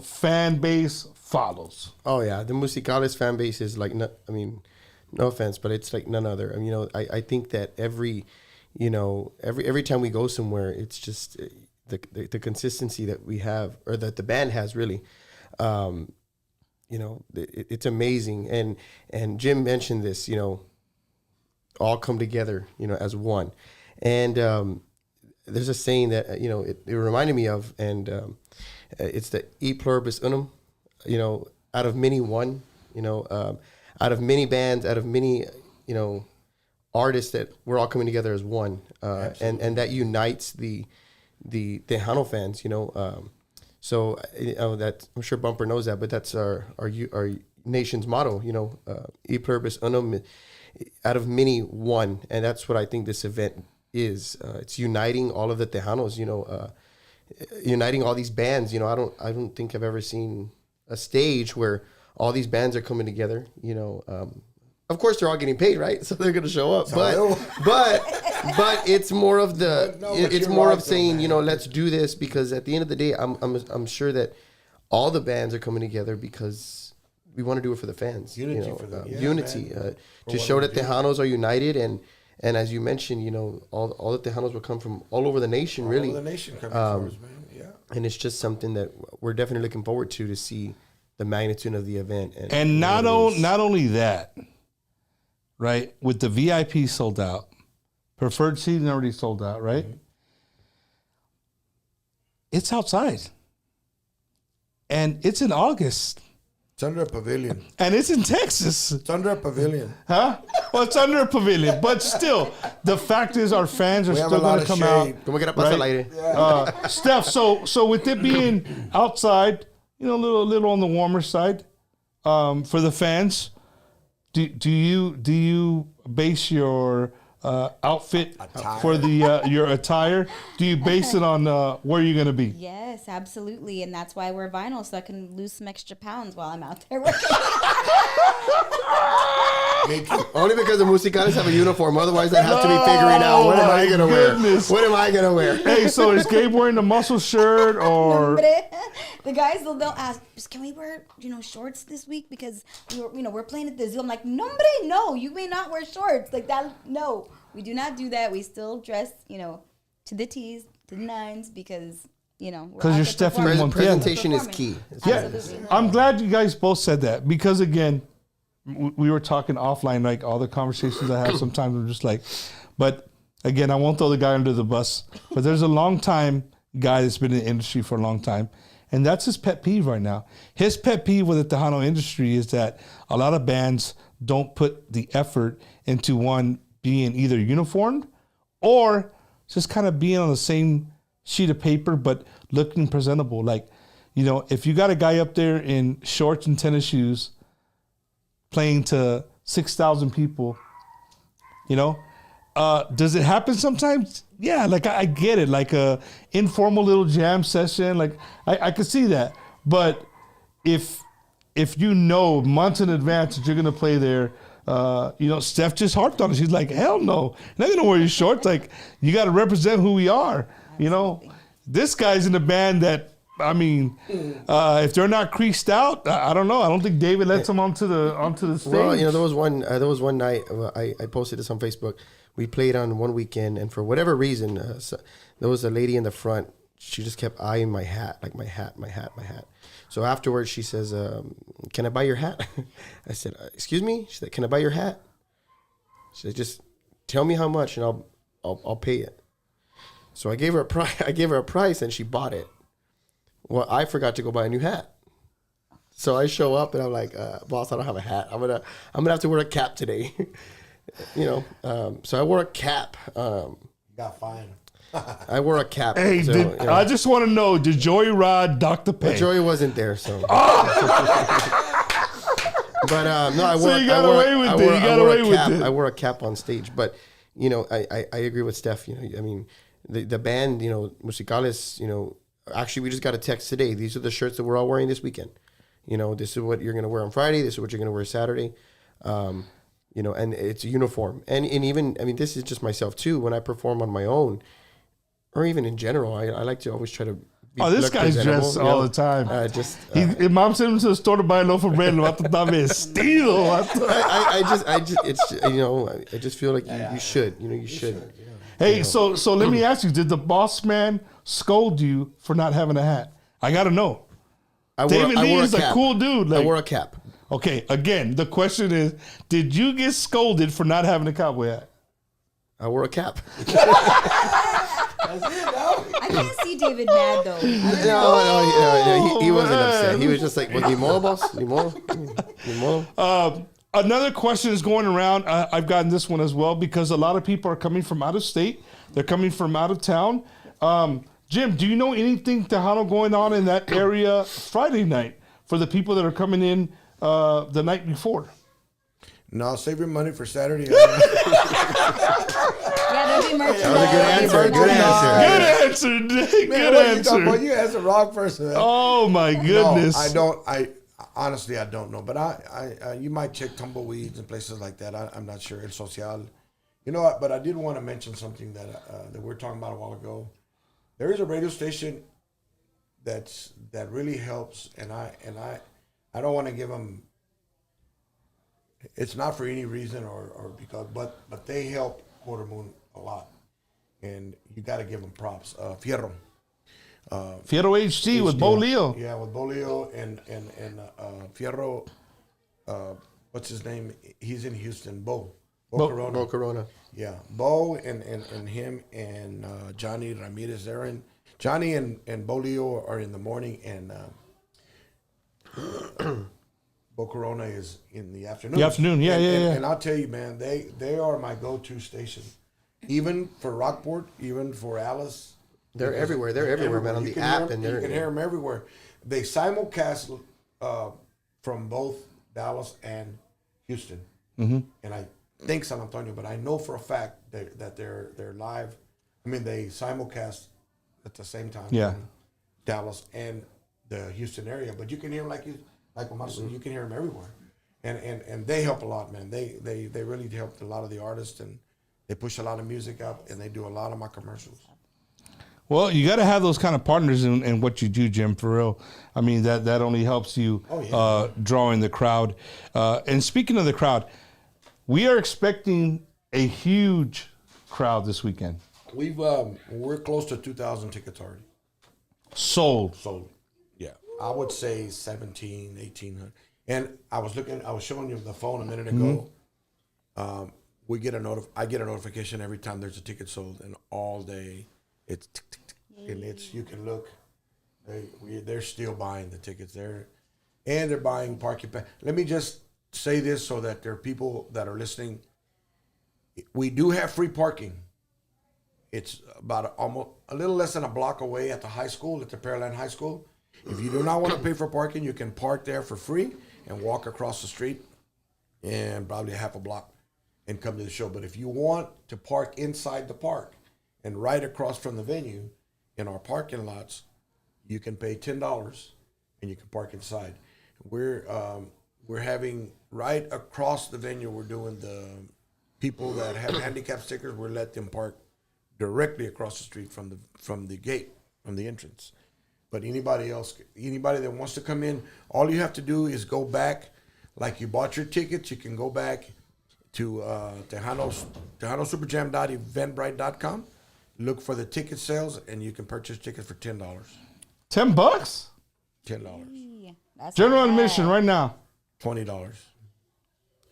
fan base follows. Oh yeah, the Musicales fan base is like, no offense, but it's like none other. I think that every time we go somewhere, it's just the consistency that we have, or that the band has, really. It's amazing. And Jim mentioned this, all come together, as one. And there's a saying that it reminded me of, and it's the e pluribus unum, out of many one, out of many bands, out of many, artists, that we're all coming together as one, and that unites the Tejano fans, So that, I'm sure Bumper knows that, but that's our nation's motto, e pluribus unum, out of many one, and that's what I think this event is. It's uniting all of the Tejanos, uniting all these bands. I don't think I've ever seen a stage where all these bands are coming together. Of course they're all getting paid, right? So they're going to show up, but it's more of it's more of saying, let's do this, because at the end of the day, I'm sure that all the bands are coming together because we want to do it for the fans. Unity for them. Yeah, unity, man. to show that Tejanos are united, and as you mentioned, all the Tejanos will come from all over the nation, really. All over the nation coming for us, man. Yeah. And it's just something that we're definitely looking forward to see the magnitude of the event. And not only that, right? With the VIP sold out, preferred seating already sold out, right? Mm-hmm. It's outside. And it's in August. It's under a pavilion. And it's in Texas. It's under a pavilion. Huh? Well, it's under a pavilion. But still, the fact is our fans are still going to come out. Right? Steph, so with it being outside, a little on the warmer side, for the fans, do you base your outfit for the your attire? Do you base it on where you're gonna be? Yes, absolutely, and that's why we're vinyl, so I can lose some extra pounds while I'm out there working. Only because the musicales have a uniform. Otherwise, I'd have to be figuring out what am I gonna wear. What am I gonna wear? Hey, so is Gabe wearing the muscle shirt or? The guys they'll ask, can we wear shorts this week because we're playing at the zoo? I'm like, no, you may not wear shorts like that. No, we do not do that. We still dress to the T's, to the nines because because you're Stephanie Montiel. Presentation is key. Yeah, I'm glad you guys both said that because again, we were talking offline, like all the conversations I have. Sometimes I'm just like, but again, I won't throw the guy under the bus. But there's a long time guy that's been in the industry for a long time, and that's his pet peeve right now. His pet peeve with the Tejano industry is that a lot of bands don't put the effort into one being either uniformed or just kind of being on the same sheet of paper but looking presentable. Like, if you got a guy up there in shorts and tennis shoes playing to 6,000 people, does it happen sometimes? Yeah, like I get it, like a informal little jam session, like I could see that. But if months in advance that you're gonna play there, Steph just harped on it. She's like, hell no, you're not gonna wear your shorts. Like, you got to represent who we are. This guy's in a band that. I mean, if they're not creased out, I don't know. I don't think David lets them onto the stage. Well, there was one night I posted this on Facebook. We played on one weekend, and for whatever reason, there was a lady in the front. She just kept eyeing my hat, like my hat. So afterwards, she says, "Can I buy your hat?" I said, "Excuse me." She said, "Can I buy your hat?" She said, "Just tell me how much, and I'll pay it." So I gave her a price. And she bought it. Well, I forgot to go buy a new hat. So I show up and I'm like, boss, I don't have a hat. I'm gonna have to wear a cap today. So I wore a cap. Got fined. I wore a cap. Hey, so, I just want to know, did Joey Rod Dr. Pay? But Joey wasn't there, so. But no, I wore. So you got away with it. You got away with it. I wore a cap on stage, but I agree with Steph. I mean, the band, Musicales, actually, we just got a text today. These are the shirts that we're all wearing this weekend. This is what you're going to wear on Friday. This is what you're going to wear Saturday. And it's a uniform. And even, this is just myself too. When I perform on my own, or even in general, I like to always try to be this guy's dressed all the time. Mom sent him to the store to buy a loaf of bread. Steal. I just feel like you should. You should. Hey, so let me ask you, did the boss man scold you for not having a hat? I got to know. David Lee is a cool dude. I wore a cap. Okay, again, the question is, did you get scolded for not having a cowboy hat? I wore a cap. I can't see David mad, though. No, he wasn't upset. He was just like, ni modo, boss? Ni modo? Another question is going around. I've gotten this one as well because a lot of people are coming from out of state. They're coming from out of town. Jim, do you know anything Tejano going on in that area Friday night for the people that are coming in the night before? No, save your money for Saturday. Yeah, there'll be merchandise. That was a good answer. Good answer, Nick. Man, Good answer. You asked the wrong person. Oh my goodness. No, honestly, I don't know. But I you might check tumbleweeds and places like that. I'm not sure. El Social. You know what? But I did want to mention something that we were talking about a while ago. There is a radio station that really helps, and I don't want to give them. It's not for any reason or because, but they help Quarter Moon a lot, and you got to give them props. Fierro. Fierro HT with Bo Leo. Yeah, with Bo Leo and Fierro. What's his name? He's in Houston. Bo Corona. Bo Corona. Yeah, Bo and him and Johnny Ramirez. Johnny and Bo Leo are in the morning, and Bo Corona is in the afternoon. The afternoon, yeah. And I'll tell you, man, they are my go-to station. Even for Rockport, even for Alice. They're everywhere. They're everywhere, man, on the app. You can hear them everywhere. They simulcast from both Dallas and Houston. Mm-hmm. And think San Antonio, but I know for a fact that they're live. I mean, they simulcast at the same time. Yeah. In Dallas and the Houston area, but you can hear them like Omar said, you can hear them everywhere, and they help a lot, man. They really helped a lot of the artists, and they push a lot of music out, and they do a lot of my commercials. Well, you got to have those kind of partners in what you do, Jim, for real. I mean, that only helps you drawing the crowd. And speaking of the crowd, we are expecting a huge crowd this weekend. We're close to 2,000 tickets already. Sold. Yeah. I would say 17, 1,800. And I was showing you the phone a minute ago. I get a notification every time there's a ticket sold, and all day it's tick, tick, tick, and you can look. They're still buying the tickets there, and they're buying parking pass. Let me just say this so that there are people that are listening. We do have free parking. It's about almost a little less than a block away at the high school, at the Pearland High School. If you do not want to pay for parking, you can park there for free and walk across the street and probably half a block and come to the show. But if you want to park inside the park and right across from the venue in our parking lots, you can pay $10 and you can park inside. We're having right across the venue, we're doing the people that have handicap stickers, we'll let them park directly across the street from the gate, from the entrance. But anybody that wants to come in, all you have to do is go back, like you bought your tickets, you can go back to TejanoSuperJam.eventbrite.com, look for the ticket sales, and you can purchase tickets for $10. $10? $10. That's General not admission bad. right now. $20.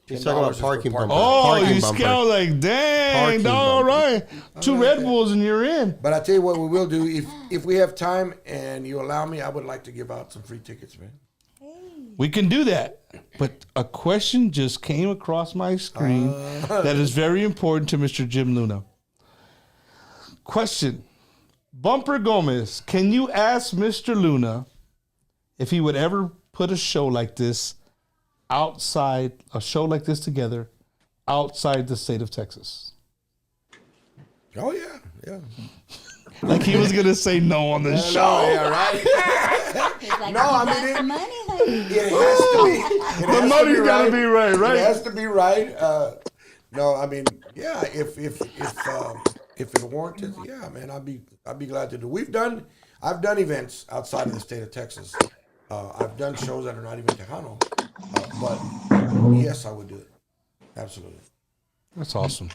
He's talking about parking bumper. Oh, Parking you bumper. scout like, dang, Parking all bumper. right. Two Red Bulls and you're in. But I tell you what we will do, if we have time and you allow me, I would like to give out some free tickets, man. We can do that. But a question just came across my screen that is very important to Mr. Jim Luna. Question. Bumper Gomez, can you ask Mr. Luna if he would ever put a show like this together outside the state of Texas? Oh, yeah. Like he was going to say no on the show. Yeah, right? He's like, No, I mean, that's the money, honey. It has to be. The money's got to be right, right? It has to be right. No, I mean, yeah. If it warranted, yeah, man, I'd be glad to do. I've done events outside of the state of Texas. I've done shows that are not even Tejano, but yes, I would do it. Absolutely. That's awesome.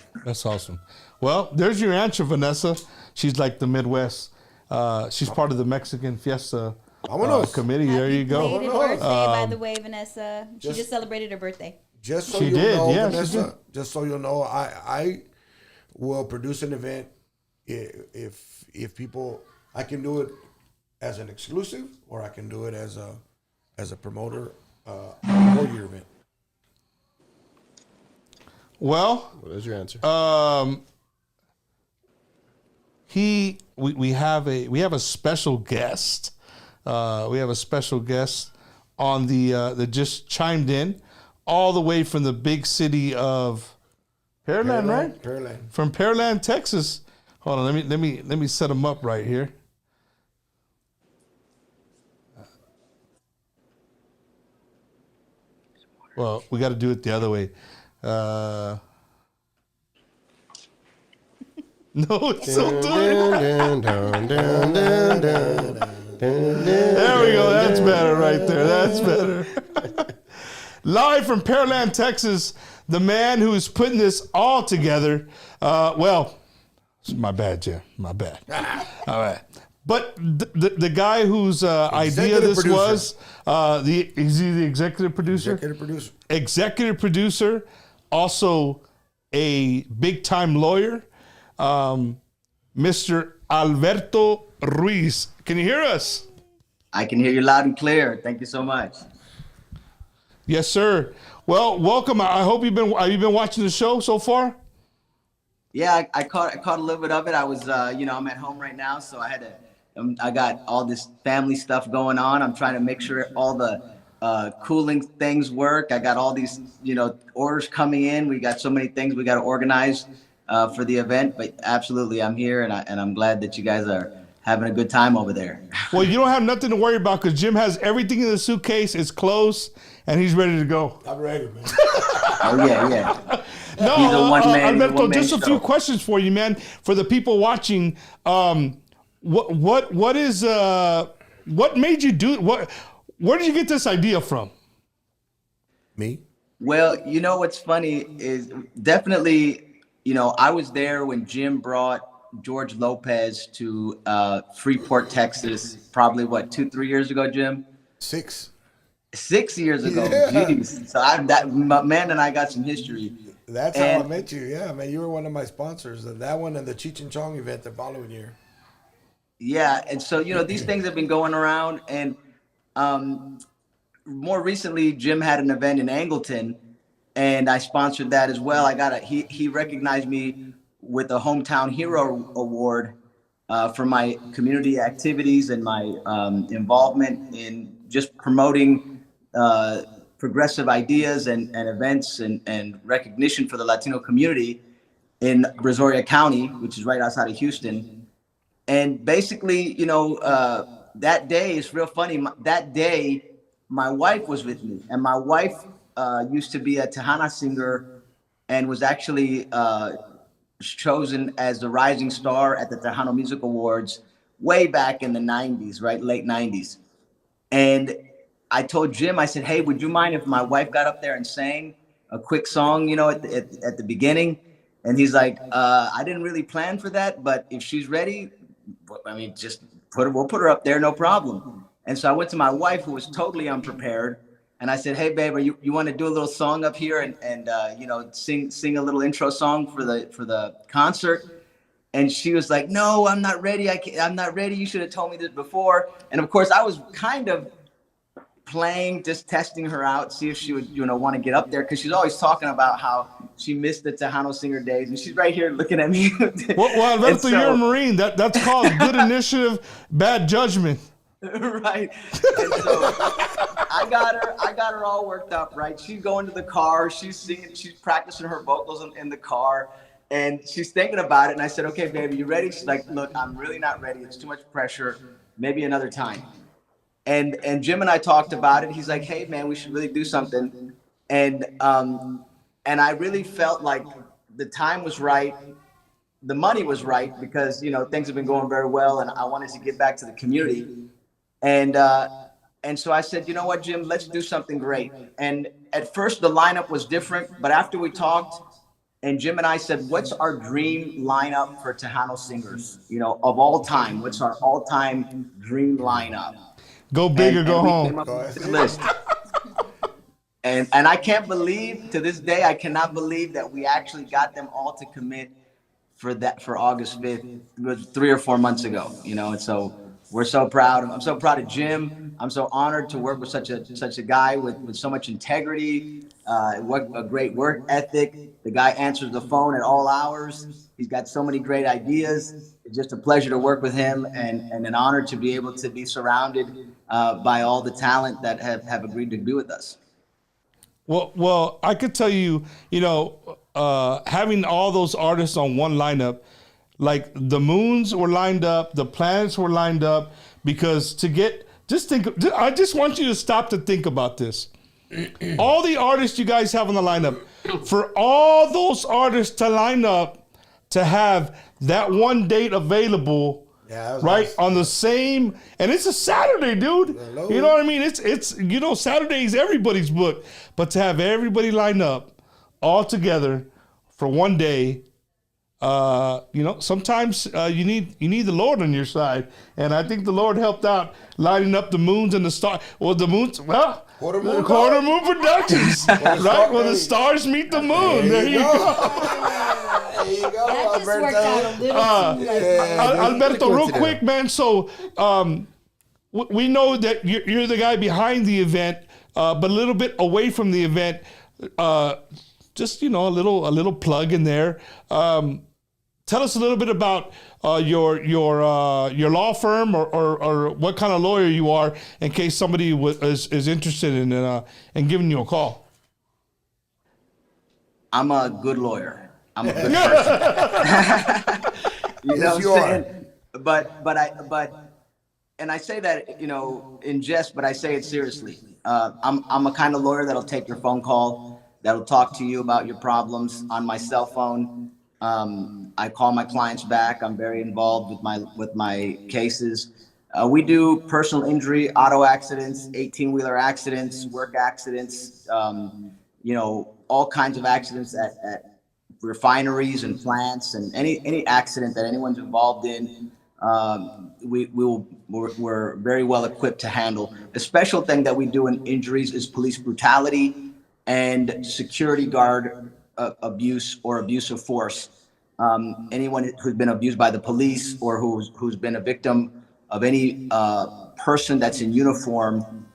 Well, there's your answer, Vanessa. She's like the Midwest. She's part of the Mexican Fiesta committee. There you go. Belated birthday, by the way, Vanessa. She just celebrated her birthday. Just so She you did, know, yeah, she Vanessa, did. just so you know, I will produce an event if people. I can do it as an exclusive, or I can do it as a promoter for your event. Well, What is your answer? we have a special guest. We have a special guest on that just chimed in all the way from the big city of Pearland, right? Pearland. From Pearland, Texas. Hold on, let me set him up right here. Well, we got to do it the other way. No, it's so Dun, dun, dun, dun, dun, dun. There we go. That's better right there. That's better. Live from Pearland, Texas, the man who is putting this all together. My bad, Jim. My bad. All right. But the guy whose idea this was, is he the executive producer? Executive producer, also a big-time lawyer, Mr. Alberto Ruiz. Can you hear us? I can hear you loud and clear. Thank you so much. Yes, sir. Well, welcome. I hope have you been watching the show so far? Yeah, I caught a little bit of it. I was, I'm at home right now, so I got all this family stuff going on. I'm trying to make sure all the cooling things work. I got all these, orders coming in. We got so many things we got to organize for the event. But absolutely, I'm here, and I'm glad that you guys are having a good time over there. Well, you don't have nothing to worry about because Jim has everything in the suitcase. It's close, and he's ready to go. I'm ready, man. Oh yeah. No, He's a one-man Alberto, just a show. few questions for you, man. For the people watching, what made you do it? Where did you get this idea from? Me? Well, what's funny is definitely, I was there when Jim brought George Lopez to Freeport, Texas, probably 2-3 years ago, Jim? 6. 6 years ago. Yeah. Jeez. So my man and I got some history. That's how I met you. Yeah, man, you were one of my sponsors. That one and the Cheech and Chong event the following year. Yeah, and so these things have been going around, and more recently, Jim had an event in Angleton, and I sponsored that as well. He recognized me with a Hometown Hero Award for my community activities and my involvement in just promoting progressive ideas and events and recognition for the Latino community in Brazoria County, which is right outside of Houston. And basically, that day is real funny. That day, my wife was with me, and my wife used to be a Tejano singer and was actually chosen as the rising star at the Tejano Music Awards way back in the 90s, right? Late 90s. And I told Jim, I said, hey, would you mind if my wife got up there and sang a quick song, at the beginning? And he's like, I didn't really plan for that, but if she's ready, just we'll put her up there, no problem. And so I went to my wife, who was totally unprepared, and I said, hey, babe, you want to do a little song up here and sing a little intro song for the concert? And she was like, no, I'm not ready. I'm not ready. You should have told me this before. And of course, I was kind of playing, just testing her out, see if she would, want to get up there, because she's always talking about how she missed the Tejano singer days, and she's right here looking at me. Well, Alberto, you're a Marine. That's called good initiative, bad judgment. Right. And so I got her all worked up, right? She's going to the car, she's singing, she's practicing her vocals in the car, and she's thinking about it. And I said, okay, baby, you ready? She's like, look, I'm really not ready. It's too much pressure. Maybe another time. And Jim and I talked about it. He's like, hey, man, we should really do something. And I really felt like the time was right. The money was right, because, things have been going very well, and I wanted to give back to the community. And so I said, you know what, Jim, let's do something great. And at first the lineup was different, but after we talked, and Jim and I said, what's our dream lineup for Tejano singers, of all time? What's our all-time dream lineup? Go big or go home. Came up with this list. And I can't believe, to this day, I cannot believe that we actually got them all to commit for August 5th. It was 3 or 4 months ago, and so we're so proud. I'm so proud of Jim. I'm so honored to work with such a guy with so much integrity, what a great work ethic. The guy answers the phone at all hours. He's got so many great ideas. It's just a pleasure to work with him, and an honor to be able to be surrounded by all the talent that have agreed to be with us. Well, I could tell you, having all those artists on one lineup, like the moons were lined up, the planets were lined up, because I just want you to stop to think about this. All the artists you guys have on the lineup, for all those artists to line up to have that one date available, right, nice. On the same, and it's a Saturday, dude. Hello. You know what I mean? It's Saturday's everybody's book, but to have everybody line up all together for one day, sometimes you need the Lord on your side, and I think the Lord helped out lining up the moons and the stars. Well, the moons, Quarter Moon Productions, right? When the stars meet the moon. There you go. There you go. That just worked out a little Alberto, real quick, man. So we know that you're the guy behind the event, but a little bit away from the event. Just a little plug in there. tell us a little bit about your law firm or what kind of lawyer you are, in case somebody is interested in giving you a call. I'm a good lawyer. I'm a good person. Yes, you are. And I say that, in jest, but I say it seriously. I'm a kind of lawyer that'll take your phone call, that'll talk to you about your problems on my cell phone. I call my clients back. I'm very involved with my cases. We do personal injury, auto accidents, 18-wheeler accidents, work accidents, all kinds of accidents at refineries and plants, and any accident that anyone's involved in. We're very well equipped to handle. The special thing that we do in injuries is police brutality and security guard abuse or abuse of force. Anyone who's been abused by the police or who's been a victim of any person that's in uniform,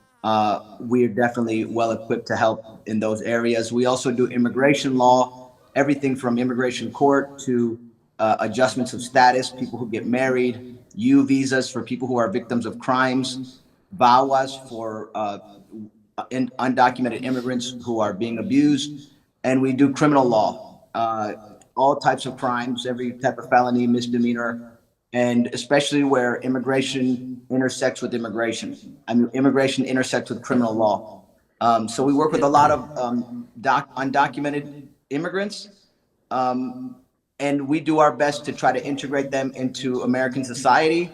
we are definitely well equipped to help in those areas. We also do immigration law, everything from immigration court to adjustments of status, people who get married, U visas for people who are victims of crimes, VAWAs for undocumented immigrants who are being abused, and we do criminal law, all types of crimes, every type of felony, misdemeanor, and especially where immigration intersects with immigration. Immigration intersects with criminal law. So we work with a lot of undocumented immigrants, and we do our best to try to integrate them into American society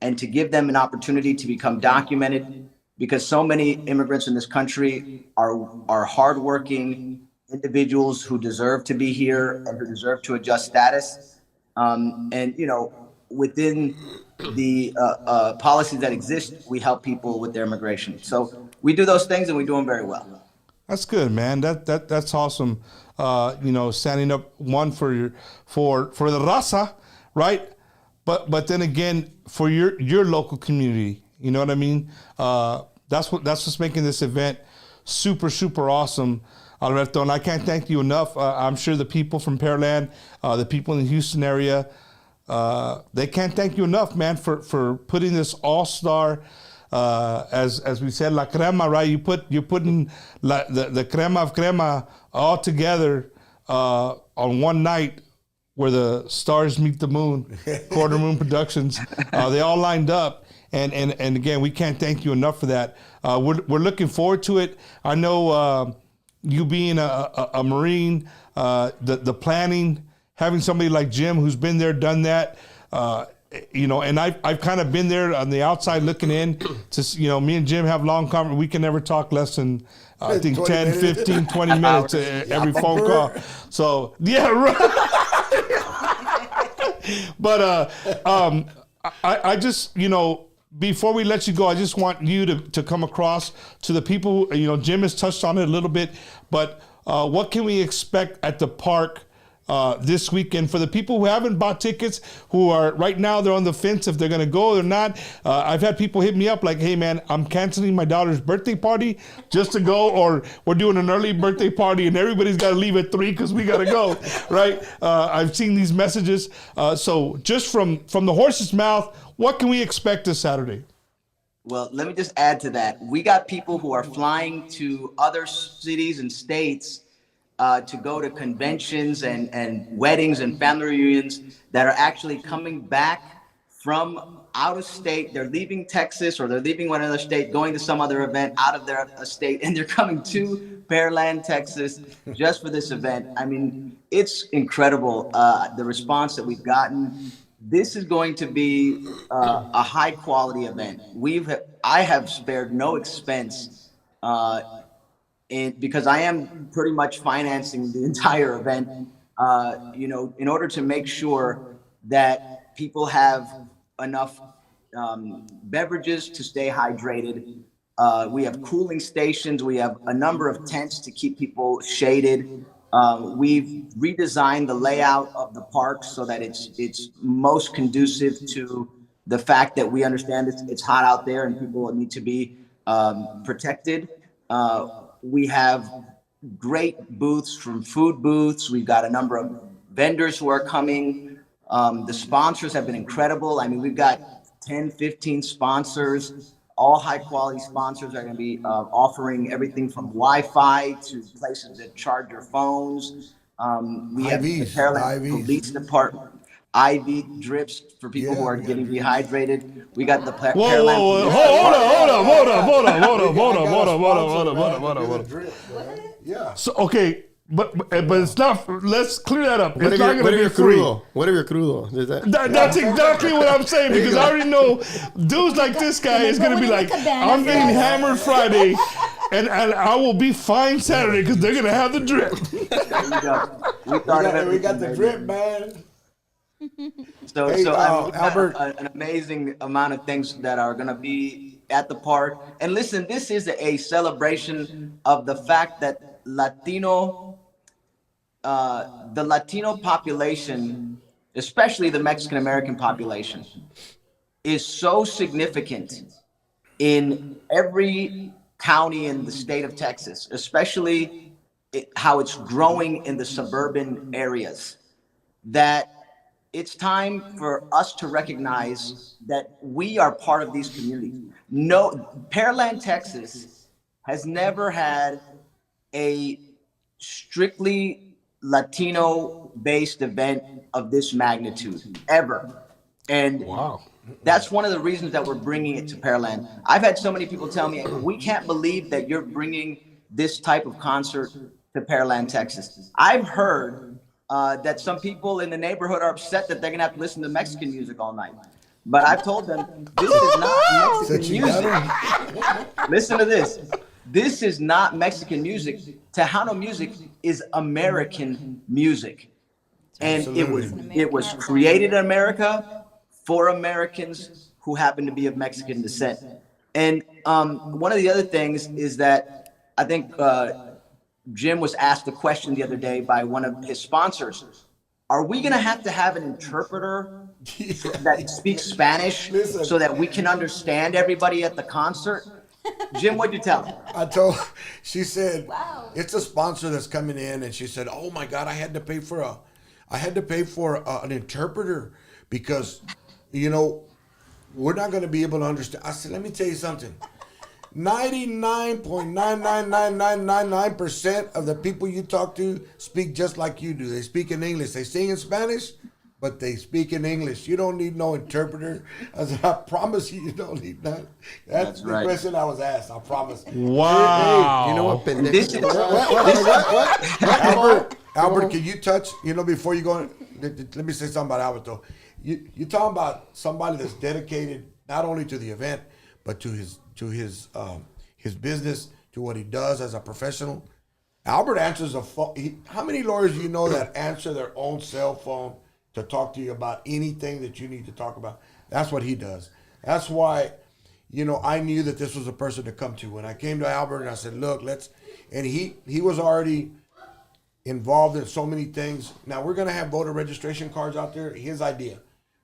and to give them an opportunity to become documented, because so many immigrants in this country are hardworking individuals who deserve to be here and who deserve to adjust status. And within the policies that exist, we help people with their immigration. So we do those things, and we do them very well. That's good, man. That's awesome. Standing up for the raza, right? But then again, for your local community, you know what I mean? That's what's making this event super, super awesome, Alberto. And I can't thank you enough. I'm sure the people from Pearland, the people in the Houston area, they can't thank you enough, man, for putting this all-star, as we said, la crema, right? You're putting the crema of crema all together on one night, where the stars meet the moon, Quarter Moon Productions. They all lined up, and again, we can't thank you enough for that. We're looking forward to it. I know you being a Marine, the planning, having somebody like Jim who's been there, done that. And I've kind of been there on the outside looking in. To me and Jim have long conversations. We can never talk less than I think 10, minutes. 15, 20 minutes every phone call. So yeah, right. But I just before we let you go, I just want you to come across to the people. Jim has touched on it a little bit, but what can we expect at the park this weekend for the people who haven't bought tickets, who are right now, they're on the fence if they're going to go or not? I've had people hit me up like, hey man, I'm canceling my daughter's birthday party just to go, or we're doing an early birthday party and everybody's got to leave at 3 because we got to go, right? I've seen these messages. So just from the horse's mouth, what can we expect this Saturday? Well, let me just add to that. We got people who are flying to other cities and states to go to conventions and weddings and family reunions that are actually coming back from out of state. They're leaving Texas, or they're leaving one other state, going to some other event out of their state, and they're coming to Pearland, Texas, just for this event. I mean, it's incredible, the response that we've gotten. This is going to be a high quality event. I have spared no expense because I am pretty much financing the entire event, in order to make sure that people have enough beverages to stay hydrated. We have cooling stations. We have a number of tents to keep people shaded. We've redesigned the layout of the park so that it's most conducive to the fact that we understand it's hot out there and people need to be protected. We have great booths, from food booths. We've got a number of vendors who are coming. The sponsors have been incredible. I mean, we've got 10, 15 sponsors. All high quality sponsors are going to be offering everything from Wi-Fi to places that charge your phones. We have the IVs, Pearland IVs. Police Department, IV drips for people who are we got getting drips. dehydrated. We got the Whoa, Pearland whoa, whoa! Police Hold Department. on, hold on. I got a sponsor, Hold man, to do the drip, man. Yeah. So okay, but it's not. Let's clear that up. What It's if not you're, going to be free. What if you're crudo? Is that? That's exactly what I'm saying, because I already know dudes like this guy is going to be like, I'm getting hammered Friday, and I will be fine Saturday because they're going to have the drip. There you go. We thought of We got everything, the baby. drip, man. So, Hey, we've got Albert. an amazing amount of things that are going to be at the park. And listen, this is a celebration of the fact that the Latino population, especially the Mexican American population, is so significant in every county in the state of Texas, especially how it's growing in the suburban areas, that it's time for us to recognize that we are part of these communities. No, Pearland, Texas has never had a strictly Latino-based event of this magnitude, ever. And that's one of the reasons that we're bringing it to Pearland. I've had so many people tell me, we can't believe that you're bringing this type of concert to Pearland, Texas. I've heard that some people in the neighborhood are upset that they're gonna have to listen to Mexican music all night. But I've told them, this is not Mexican music. Listen to this. This is not Mexican music. Tejano music is American music. And it was created in America for Americans who happen to be of Mexican descent. And one of the other things is that I think Jim was asked a question the other day by one of his sponsors. Are we going to have an interpreter that speaks Spanish so that we can understand everybody at the concert? Jim, what'd you tell him? She said, it's a sponsor that's coming in, and she said, oh my God, I had to pay for an interpreter because, you know, we're not going to be able to understand. I said, let me tell you something. 99.99999% of the people you talk to speak just like you do. They speak in English. They sing in Spanish, but they speak in English. You don't need no interpreter. I said, I promise you don't need that. That's the right. question I was asked. I promise. Wow. Hey, you know what? This is, Albert, can you touch, before you go, let me say something about Albert, though. You're talking about somebody that's dedicated not only to the event, but to his business, to what he does as a professional. Albert answers a phone. How many lawyers do you know that answer their own cell phone to talk to you about anything that you need to talk about? That's what he does. That's why, I knew that this was a person to come to. When I came to Albert and I said, look, and he was already involved in so many things. Now we're going to have voter registration cards out there. His idea.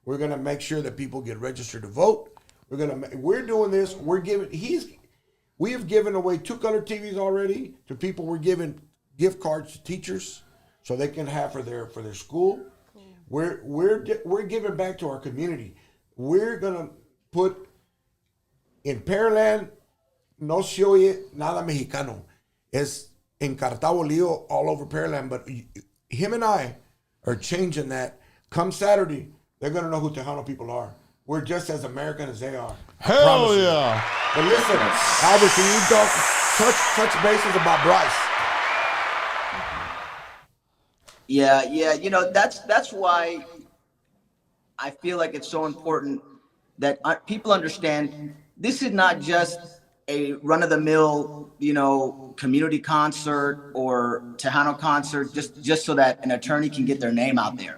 We're going to make sure that people get registered to vote. We're doing this. We have given away 2 color TVs already to people. We're giving gift cards to teachers so they can have for their school. Cool. We're giving back to our community. We're gonna put in Pearland, no se oye nada mexicano. Es encartado lío all over Pearland, but him and I are changing that. Come Saturday, they're gonna know who Tejano people are. We're just as American as they are. Hell yeah. But listen, Albert, can you touch bases about Bryce? Yeah. That's why I feel like it's so important that people understand this is not just a run-of-the-mill, community concert or Tejano concert just so that an attorney can get their name out there.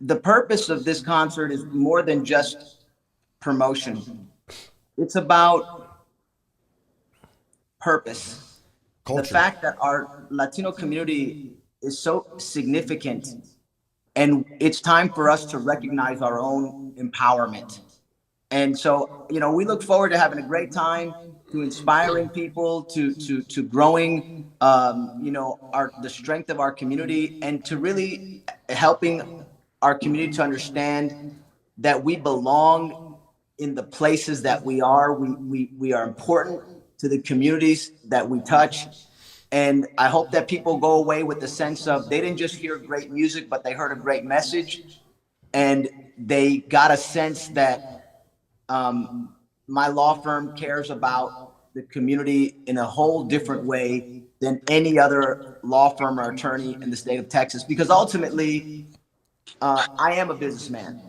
The purpose of this concert is more than just promotion. It's about purpose. Culture. The fact that our Latino community is so significant, and it's time for us to recognize our own empowerment. And so, we look forward to having a great time, to inspiring people, to growing, the strength of our community, and to really helping our community to understand that we belong in the places that we are. We are important to the communities that we touch. And I hope that people go away with the sense of they didn't just hear great music, but they heard a great message. And they got a sense that my law firm cares about the community in a whole different way than any other law firm or attorney in the state of Texas. Because ultimately, I am a businessman,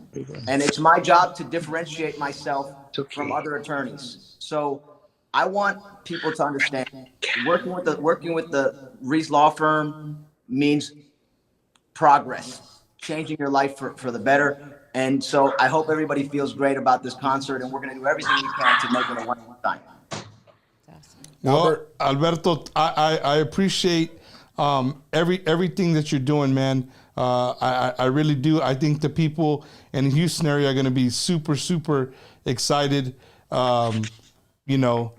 and it's my job to differentiate myself from other attorneys. So I want people to understand working with the Reese Law Firm means progress, changing your life for the better. And so I hope everybody feels great about this concert, and we're going to do everything we can to make it a wonderful time. Well, Alberto, I appreciate everything that you're doing, man. I really do. I think the people in the Houston area are going to be super, super excited, you know,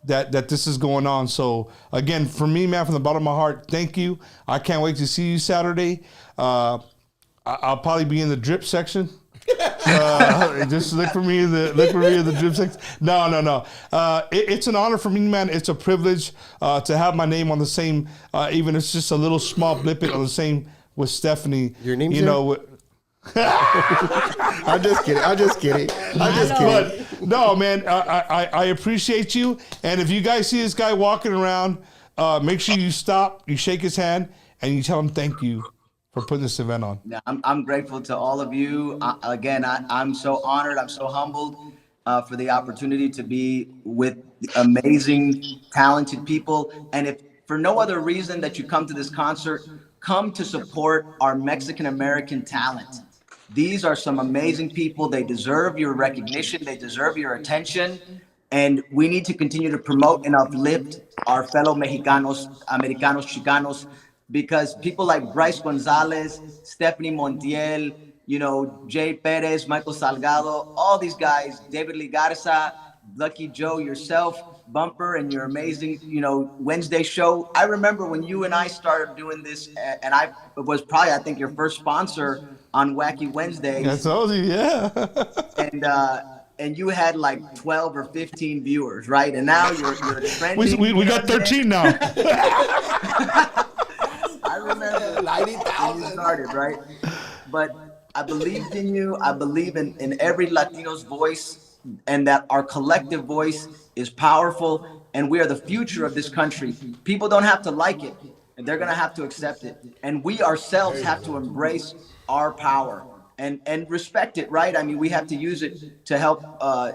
that this is going on. So, again, for me, man, from the bottom of my heart, thank you. I can't wait to see you Saturday. I'll probably be in the drip section. Just look for me in the drip section. No. It's an honor for me, man. It's a privilege to have my name on the same, even if it's just a little small blip on the same with Stephanie. Your name's you know. I'm just kidding. But no, man, I appreciate you. And if you guys see this guy walking around, make sure you stop, you shake his hand, and you tell him thank you for putting this event on. Yeah, I'm grateful to all of you. Again, I'm so honored. I'm so humbled for the opportunity to be with amazing, talented people. And if for no other reason that you come to this concert, come to support our Mexican-American talent. These are some amazing people. They deserve your recognition. They deserve your attention. And we need to continue to promote and uplift our fellow Mexicanos, Americanos, Chicanos, because people like Bryce Gonzalez, Stephanie Montiel, you know, Jay Perez, Michael Salgado, all these guys, David Ligarza, Lucky Joe, yourself, Bumper, and your amazing, you know, Wednesday show. I remember when you and I started doing this, and I was probably, I think, your first sponsor on Wacky Wednesdays. I told you, yeah. And you had like 12 or 15 viewers, right? And now you're trending. We got 13 now. I remember 90,000 when you started, right? But I believed in you. I believe in every Latino's voice, and that our collective voice is powerful, and we are the future of this country. People don't have to like it, and they're going to have to accept it. And we ourselves have to embrace our power and respect it, right? I mean, we have to use it to help,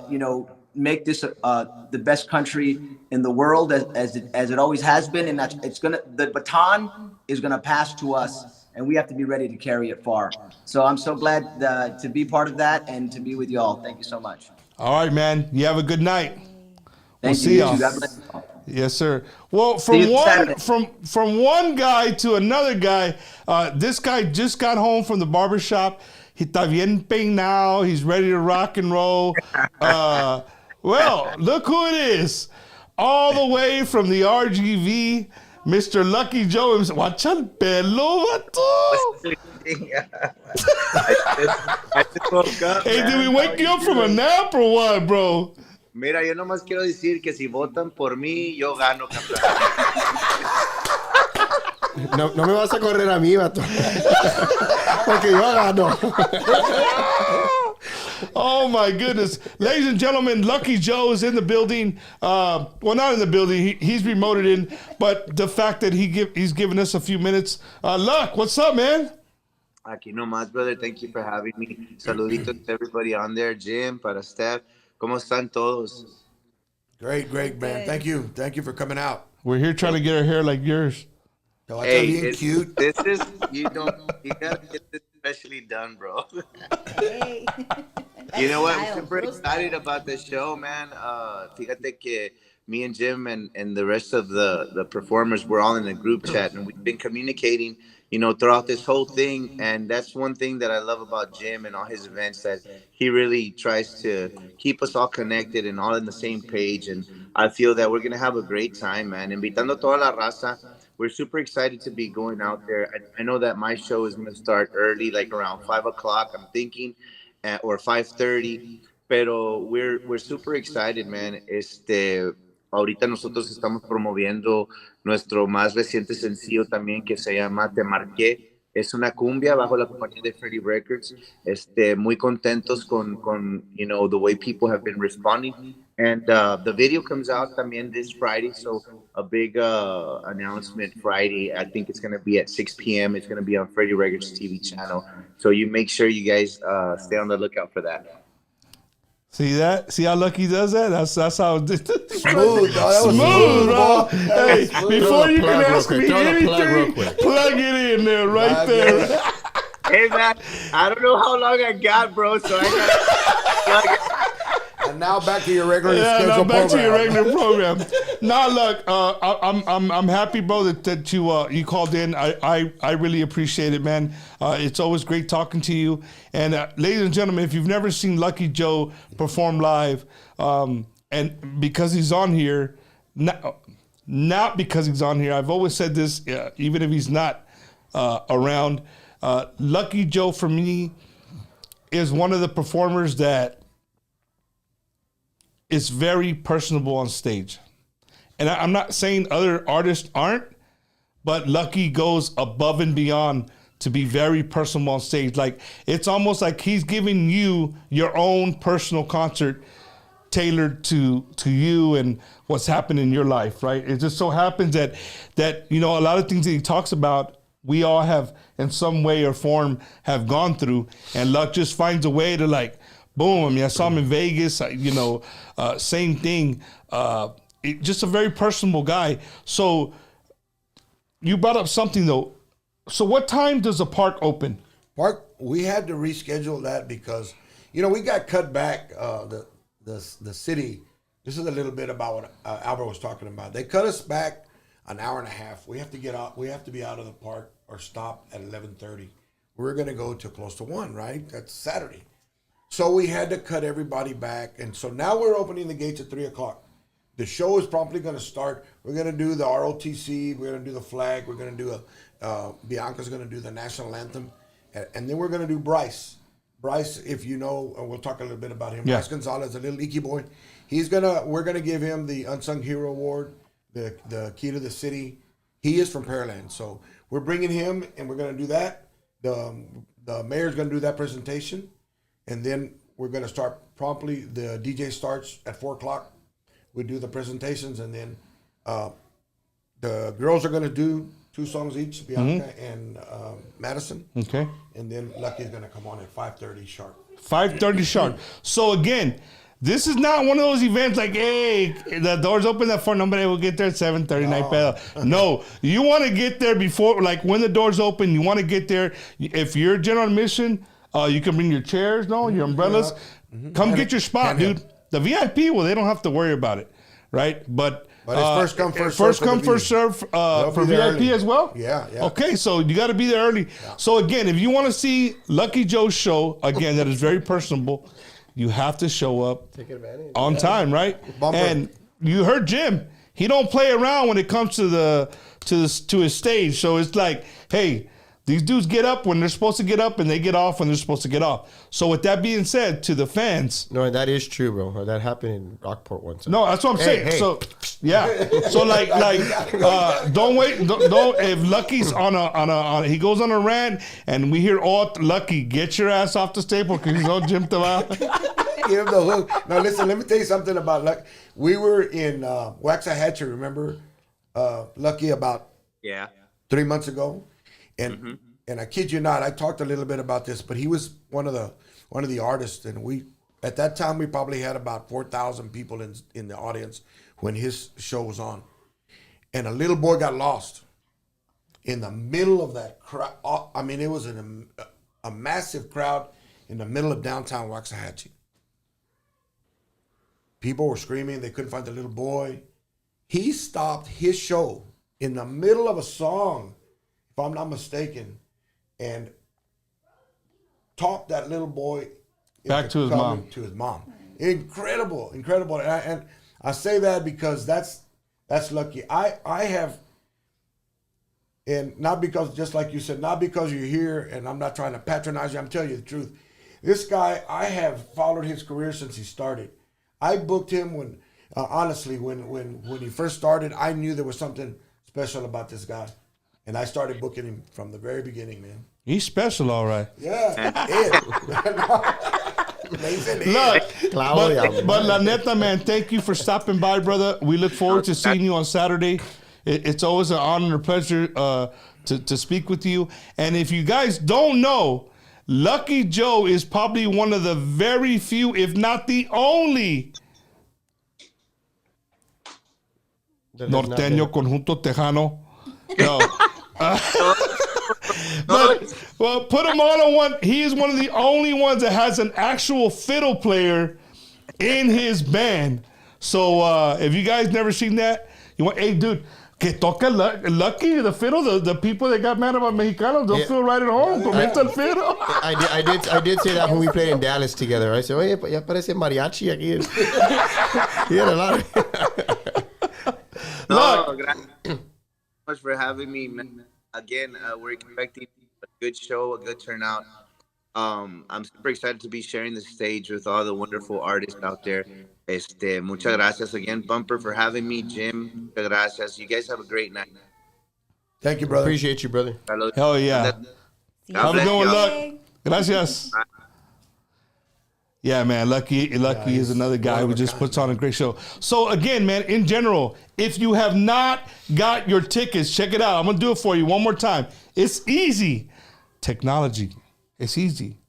you know, make this the best country in the world as it always has been. And that's, the baton is gonna pass to us, and we have to be ready to carry it far. So I'm so glad to be part of that and to be with y'all. Thank you so much. All right, man. You have a good night. Thank See y'all. God bless you. Yes, sir. Well, See you Saturday. from one guy to another guy, this guy just got home from the barbershop. He está bien peinado. He's ready to rock and roll. Well, look who it is. All the way from the RGV, Mr. Lucky Joe himself. Watch el pelo, vato. I just woke up, Hey, man. did we wake you up from a nap or what, bro? Mira, yo nomás quiero decir que si votan por mí, yo gano, campeón. No me vas a correr a mí, vato. Porque yo gano. Oh my goodness. Ladies and gentlemen, Lucky Joe is in the building. Well, not in the building. He's remoted in, but the fact that he's given us a few minutes. Luck, what's up, man? Aquí nomás, brother. Thank you for having me. Saluditos to everybody on there. Jim, para Steph. ¿Cómo están todos? Great, man. Thank you for coming out. We're here trying to get our hair like yours. Hey, cute. This is, you gotta get this especially done, bro. Hey. You know what? I'm super excited about this show, man. Fíjate que me and Jim and the rest of the performers, we're all in a group chat, and we've been communicating, you know, throughout this whole thing. And that's one thing that I love about Jim and all his events, that he really tries to keep us all connected and all on the same page. And I feel that we're going to have a great time, man. Invitando toda la raza. we're super excited to be going out there. I know that my show is going to start early, like around 5 o'clock. I'm thinking, or 5:30. Pero we're super excited, man. Ahorita nosotros estamos promoviendo nuestro más reciente sencillo también que se llama Te Marqué. Es una cumbia bajo la compañía de Freddie Records. Muy contentos con the way people have been responding. And the video comes out también this Friday. So a big announcement Friday. I think it's going to be at 6 p.m. It's going to be on Freddie Records TV channel. So you make sure you guys stay on the lookout for that. See that? See how Lucky does that? That's how smooth, dog. Smooth, bro. Hey, smooth. before you can ask me anything, plug plug it in there, right there. Hey, man, I don't know how long I got, bro, so I got. And now back to your regular scheduled back program. to your regular program. Now, look, I'm happy, bro, that you called in. I really appreciate it, man. It's always great talking to you. And ladies and gentlemen, if you've never seen Lucky Joe perform live, and because he's on here, not because he's on here, I've always said this, even if he's not around, Lucky Joe for me is one of the performers that is very personable on stage. And I'm not saying other artists aren't, but Lucky goes above and beyond to be very personal on stage. Like, it's almost like he's giving you your own personal concert tailored to you and what's happened in your life, right? It just so happens that a lot of things that he talks about, we all have in some way or form have gone through, and Luck just finds a way to, like, boom. I mean, I saw him in Vegas, same thing. Just a very personable guy. So you brought up something, though. So what time does the park open? We had to reschedule that because, we got cut back, the city. This is a little bit about what Albert was talking about. They cut us back an hour and a half. We have to get out. We have to be out of the park or stop at 11:30. We're going to go to close to 1, right? That's Saturday. So we had to cut everybody back. And so now we're opening the gates at 3 o'clock. The show is promptly going to start. We're going to do the ROTC. We're going to do the flag. We're going to do Bianca's going to do the national anthem. And then we're going to do Bryce. Bryce, if you know, and we'll talk a little bit about him. Yeah. Bryce Gonzalez, a little leaky boy. We're going to give him the Unsung Hero Award, the Key to the City. He is from Pearland. So we're bringing him, and we're going to do that. The mayor's going to do that presentation. And then we're going to start promptly. The DJ starts at 4 o'clock. We do the presentations, and then the girls are going to do 2 songs each, Bianca and Madison. Okay. And then Lucky's going to come on at 5:30 sharp. 5:30 sharp. So again, this is not one of those events like, hey, the doors open at 4, nobody will get there at 7:30 night pedo. No, you want to get there before, like when the doors open, you want to get there. If you're general admission, you can bring your chairs, your umbrellas. Come get your spot, dude. The VIP, they don't have to worry about it, right? But it's first come, first serve. For VIP early as well? Yeah. Okay, so you got to be there early. Yeah. So again, if you want to see Lucky Joe's show, again, that is very personable, you have to show up on time, right? Bumper. And you heard Jim. He don't play around when it comes to his stage. So it's like, hey, these dudes get up when they're supposed to get up, and they get off when they're supposed to get off. So with that being said, to the fans, no, that is true, bro. That happened in Rockport once. No, that's what I'm saying. Hey. So yeah, so like don't wait. Don't if Lucky's on he goes on a rant, and we hear all Lucky, get your ass off the staple because he's on Jim Tava. Give him the hook. Now listen, let me tell you something about Lucky. We were in Waxahachie, remember, Lucky, about 3 months ago. And I kid you not, I talked a little bit about this, but he was one of the artists, and at that time we probably had about 4,000 people in the audience when his show was on, and a little boy got lost in the middle of that crowd. I mean, it was a massive crowd in the middle of downtown Waxahachie. People were screaming; they couldn't find the little boy. He stopped his show in the middle of a song, if I'm not mistaken, and talked that little boy back to his mom. Incredible. And I say that because that's Lucky. I have And not because, just like you said, not because you're here, and I'm not trying to patronize you. I'm telling you the truth. This guy, I have followed his career since he started. I booked him when, honestly, when he first started, I knew there was something special about this guy. And I started booking him from the very beginning, man. He's special, all right. Yeah, Look, but La Neta, man, thank you for stopping by, brother. We look forward to seeing you on Saturday. It's always an honor and a pleasure to speak with you. And if you guys don't know, Lucky Joe is probably one of the very few, if not the only, norteño conjunto Tejano. No. But well, put them all on one. He is one of the only ones that has an actual fiddle player in his band. So if you guys never seen that, you want, hey, dude, que toca Lucky, the fiddle, the people that got mad about Mexicanos, they'll feel right at home. Comienza el fiddle. I did say that when we played in Dallas together. I said, oye, ya parece mariachi aquí. He had a lot of... No, gracias so much for having me, man. Again, we're expecting a good show, a good turnout. I'm super excited to be sharing the stage with all the wonderful artists out there. Muchas gracias again, Bumper, for having me. Jim, muchas gracias. You guys have a great night. Thank you, brother. Appreciate you, brother. Hell yeah. Have a good one, Luck. Gracias. Yeah, man, Lucky is another guy who just puts on a great show. So again, man, in general, if you have not got your tickets, check it out. I'm going to do it for you one more time. It's easy. Technology. It's easy.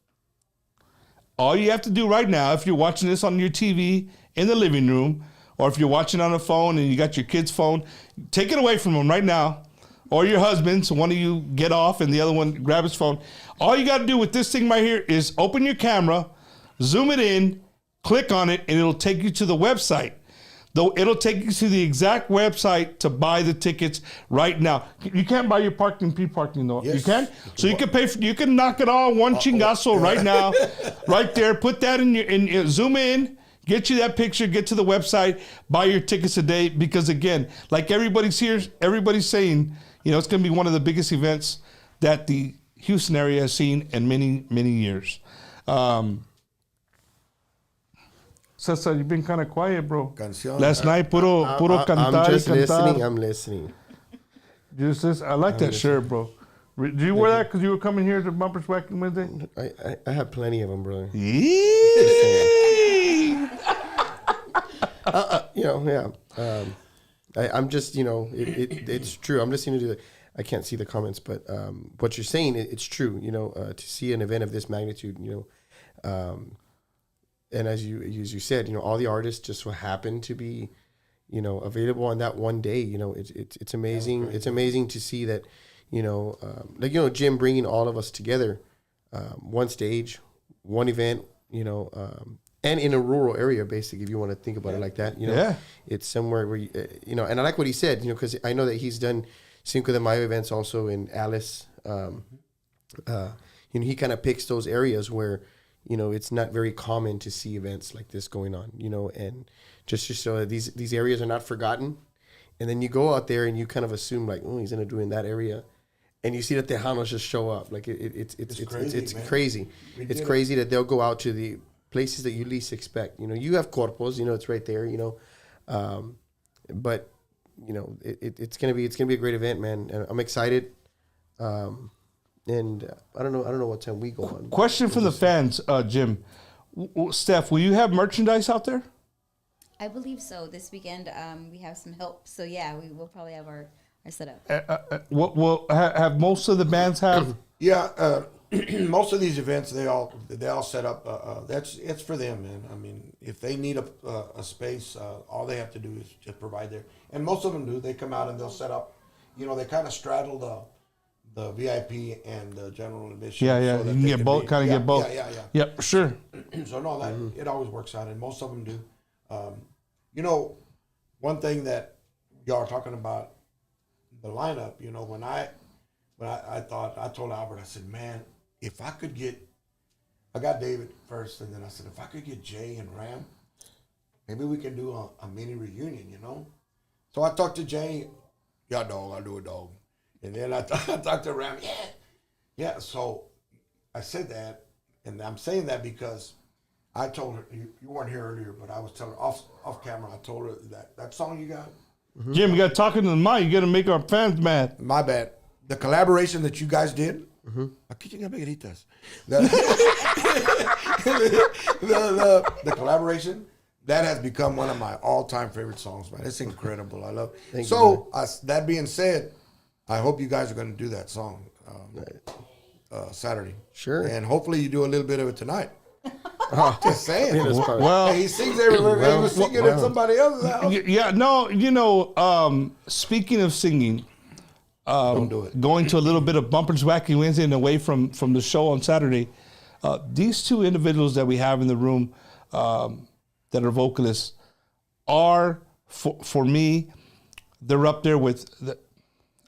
All you have to do right now, if you're watching this on your TV in the living room, or if you're watching on a phone and you got your kid's phone, take it away from them right now, or your husband, so one of you get off and the other one grab his phone. All you got to do with this thing right here is open your camera, zoom it in, click on it, and it'll take you to the website. Though it'll take you to the exact website to buy the tickets right now. You can't buy your parking pre-parking though. Yes. You can? So you can pay for, you can knock it all one chingazo right now, right there. Put that in your zoom in, get you that picture, get to the website, buy your tickets today. Because again, like everybody's saying, it's going to be one of the biggest events that the Houston area has seen in many, many years. Cesar, you've been kind of quiet, bro. Canción. Last night, puro cantar. I'm just y cantar. listening. I'm listening. I like that shirt, bro. Did you wear that because you were coming here to Bumpers Wacky Wednesday? I have plenty of them, brother. I'm just, it's true. I'm listening to I can't see the comments, but what you're saying, it's true. To see an event of this magnitude, and as you said, all the artists just so happen to be, available on that one day. It's amazing. It's amazing to see that, Jim bringing all of us together, one stage, one event, and in a rural area, basically, if you want to think about it like that, it's somewhere where, and I like what he said, because I know that he's done Cinco de Mayo events also in Alice. He kind of picks those areas where, it's not very common to see events like this going on, and just to show that these areas are not forgotten. And then you go out there and you kind of assume like, oh, he's going to do in that area. And you see that Tejanos just show up. Like it's crazy. It's crazy that they'll go out to the places that you least expect. You have Corpos, it's right there, but it's going to be a great event, man. And I'm excited. And I don't know what time we go on. Question from the fans, Jim. Steph, will you have merchandise out there? I believe so. This weekend, we have some help. So yeah, we will probably have our setup. What have most of the bands have? Yeah, most of these events they all set up. It's for them, man. I mean, if they need a space, all they have to do is just provide there. And most of them do. They come out and they'll set up. They kind of straddle the VIP and the general admission. Yeah. So you can get both. Get both. Yeah. Yep, sure. So no, that it always works out, and most of them do. One thing that y'all are talking about the lineup. When I told Albert, I said, man, if I could I got David first, and then I said, if I could get Jay and Ram, maybe we can do a mini reunion. So I talked to Jay. Yeah, dog, I'll do it, dog. And then I talked to Ram. Yeah. So I said that, and I'm saying that because I told her, you weren't here earlier, but I was telling her off camera, I told her that song you got. Jim, you got to talk into the mic. You got to make our fans mad. My bad. The collaboration that you guys did. Aquí chinga pegueritas. The collaboration, that has become one of my all-time favorite songs, man. It's incredible. I love it. So, that being said, I hope you guys are going to do that song Saturday. Sure. And hopefully you do a little bit of it tonight. Just saying. Well, he sings everywhere. He was singing at somebody else's house. Yeah, no, speaking of singing, Don't do it. going to a little bit of Bumpers Wacky Wednesday and away from the show on Saturday, these two individuals that we have in the room that are vocalists are, for me, they're up there with,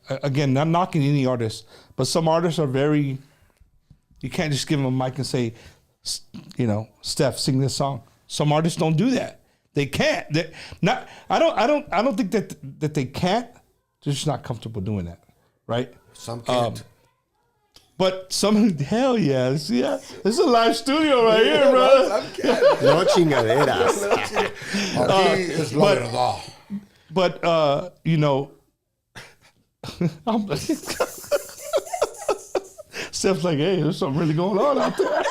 again, not knocking any artist, but some artists are very, you can't just give them a mic and say, Steph, sing this song. Some artists don't do that. They can't. I don't think that they can't. They're just not comfortable doing that, right? Some can't. But some, hell yes, yeah. This is a live studio right here, bro. No chingaderas. Aquí es la verdad. But Steph's like, hey, there's something really going on out there.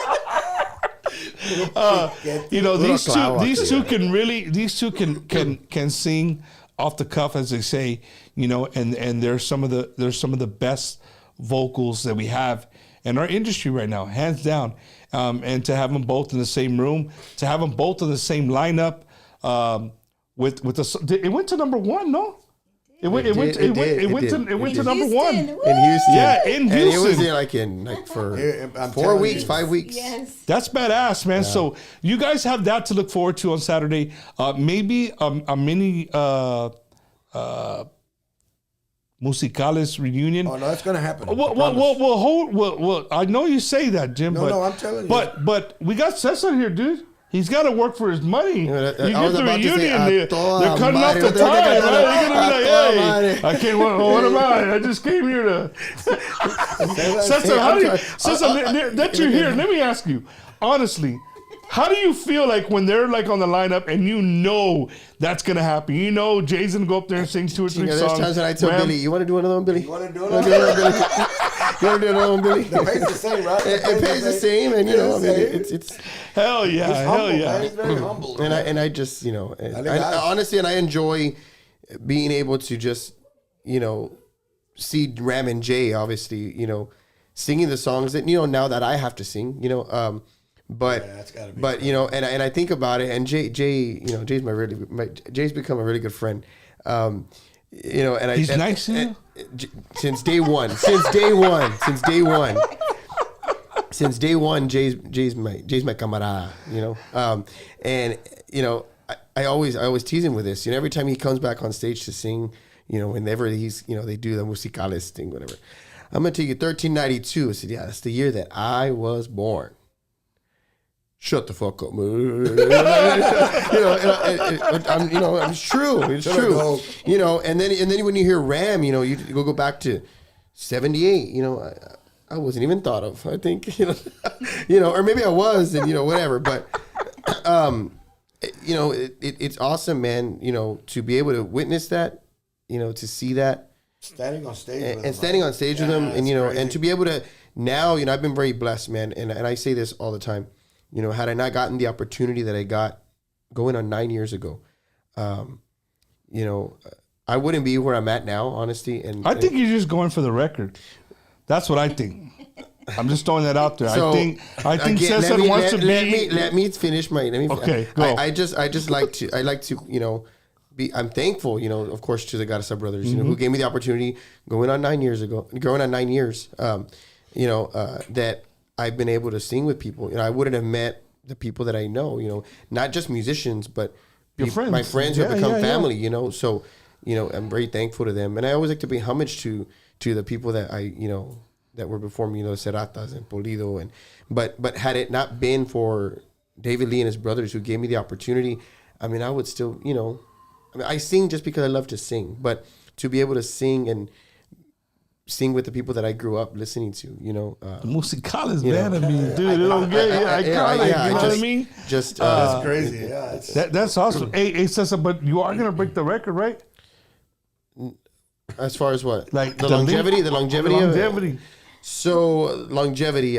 These two can sing off the cuff, as they say, and there's some of the best vocals that we have in our industry right now, hands down. And to have them both in the same room, to have them both in the same lineup, it went to number one, no? It went to number one in Houston. Yeah, in Houston. And it was in for 4 weeks, 5 weeks. Yes. That's badass, man. Yeah. So you guys have that to look forward to on Saturday. Maybe a mini Musicales reunion. Oh no, that's gonna happen. Well, I know you say that, Jim. No, I'm telling you. But we got Cesar here, dude. He's got to work for his money. You get the reunion. They're cutting off the time, right? They're going to be like, hey, I can't, what am I? I just came here to... Cesar, that you're here, let me ask you, honestly, how do you feel like when they're like on the lineup and that's going to happen? Jay's going to go up there and sing 2 or 3 songs. There's times when I tell Billy, you want to do another one, Billy? You want to do another one, Billy? It pays the same, right? It pays the same, and it's hell yeah, he's humble, hell yeah. Man. He's very humble. And I just honestly, and I enjoy being able to just see Ram and Jay, obviously, singing the songs that now that I have to sing, But that's gotta be and I think about it, and Jay, Jay's become a really good friend. He's nice to you? Since day one, Jay's my camarada, I always tease him with this. Every time he comes back on stage to sing, whenever he's, they do the musicales thing, whatever. I'm gonna take you 1392. I said, yeah, that's the year that I was born. Shut the fuck up, it's true. It's true. And then when you hear Ram, you go back to 78. I wasn't even thought of. I think or maybe I was, and whatever. But it's awesome, man. To be able to witness that, to see that, standing on stage with them, and and to be able to now, I've been very blessed, man, and I say this all the time. Had I not gotten the opportunity that I got going on 9 years ago, I wouldn't be where I'm at now, honestly. And I think you're just going for the record. That's what I think. I'm just throwing that out there. So, I think Cesar wants to be. Let me finish my. Okay, go. I just like to. I like to. I'm thankful. Of course, to the Garza brothers. Who gave me the opportunity going on 9 years ago. Going on 9 years. That I've been able to sing with people. I wouldn't have met the people that I know, not just musicians, but your friends. My friends who have become family, So, I'm very thankful to them. And I always like to pay homage to the people that I, that were before me, Ceratas and Polido. But had it not been for David Lee and his brothers who gave me the opportunity, I would still, I sing just because I love to sing. But to be able to sing and sing with the people that I grew up listening to, Musicales, you know. man. I mean, dude, they don't get it. Iconic, you know what I mean? Just That's crazy. Yeah, That's awesome. Hey, Cesar, but you are going to break the record, right? as far as what? Like the longevity of it. So longevity,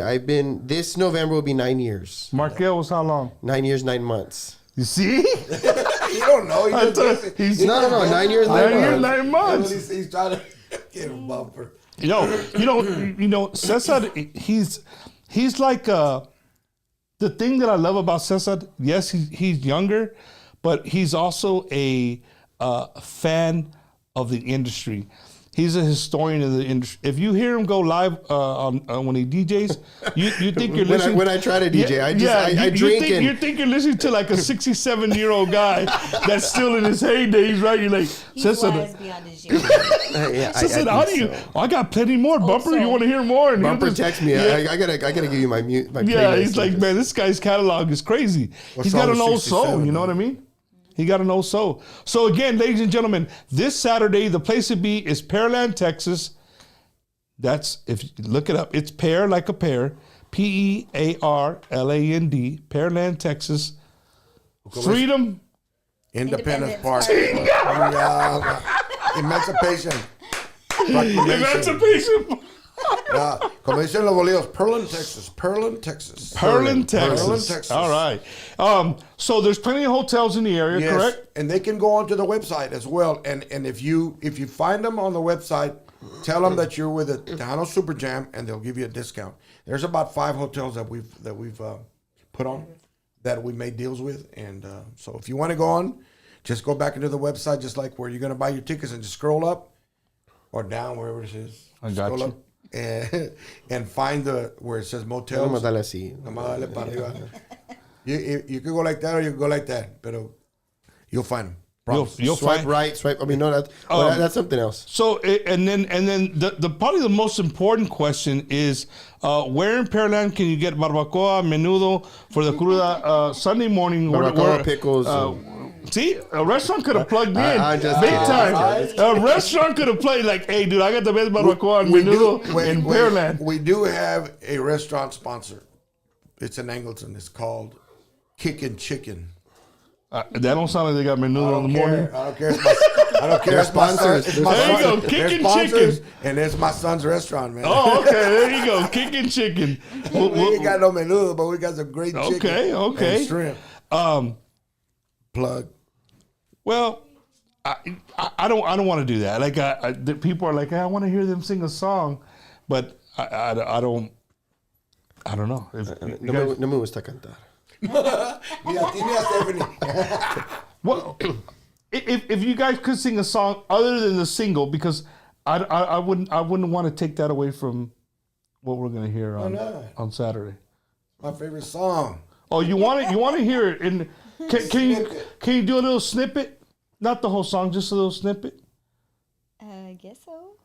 this November will be 9 years. Markel was how long? 9 years, 9 months. You see? You don't know. No, 9 years, 9 months. He's trying to get a bumper. Cesar, he's like the thing that I love about Cesar. Yes, he's younger, but he's also a fan of the industry. He's a historian of the industry. If you hear him go live when he DJs, you think you're listening. When I try to DJ, I drink. You think you're listening to like a 67-year-old guy that's still in his heydays, right? You're like, He's wise beyond his years. Cesar, how do you? Oh, I got plenty more. Bumper, you want to hear more? And Bumper, text me. Yeah. I gotta give you my playlist. Yeah, he's like, man, this guy's catalog is crazy. He's got an old soul. You know what I mean? He got an old soul. So again, ladies and gentlemen, this Saturday, the place to be is Pearland, Texas. That's, if you look it up, it's pear like a pear, Pearland, Pearland, Texas. Freedom. Independence Park. Emancipation. Emancipation. Como dicen los boleros, Pearland, Texas. Pearland, Texas. Pearland, Texas. Pearland, Texas. All right. So there's plenty of hotels in the area, Yes, correct? and they can go onto the website as well. And if you find them on the website, tell them that you're with the Tejano Super Jam, and they'll give you a discount. There's about 5 hotels that we've put on that we made deals with, and so if you want to go on, just go back into the website, just like where you're going to buy your tickets, and just scroll up or down wherever it is. I got Scroll you. up and find where it says motels. Vamos a darle así. Nomás dale para arriba. You can go like that or you can go like that, but you'll find them. You'll Swipe find right, swipe. I mean, no, that's something else. So and then the probably the most important question is where in Pearland can you get barbacoa, menudo for the cruda Sunday morning? Barbacoa, pickles. See, a restaurant could have plugged in I'm just big kidding. time. A restaurant could have played like, hey, dude, I got the best barbacoa and menudo in Pearland. We do have a restaurant sponsor. It's in Angleton. It's called Kickin' Chicken. That don't sound like they got menudo in the morning. I don't care. I don't care. They're sponsors. There you go, Kickin' Chicken. And it's my son's restaurant, man. Oh, okay, there you go, Kickin' Chicken. We ain't got no menudo, but we got some great chicken. Okay. And shrimp. Plug. Well, I don't want to do that. Like the people are like, hey, I want to hear them sing a song, but I don't know. No me gusta cantar. Well, if you guys could sing a song other than the single, because I wouldn't want to take that away from what we're gonna hear on Saturday. My favorite song. Oh, you want to hear it in? Can you do a little snippet? Not the whole song, just a little snippet. I guess so.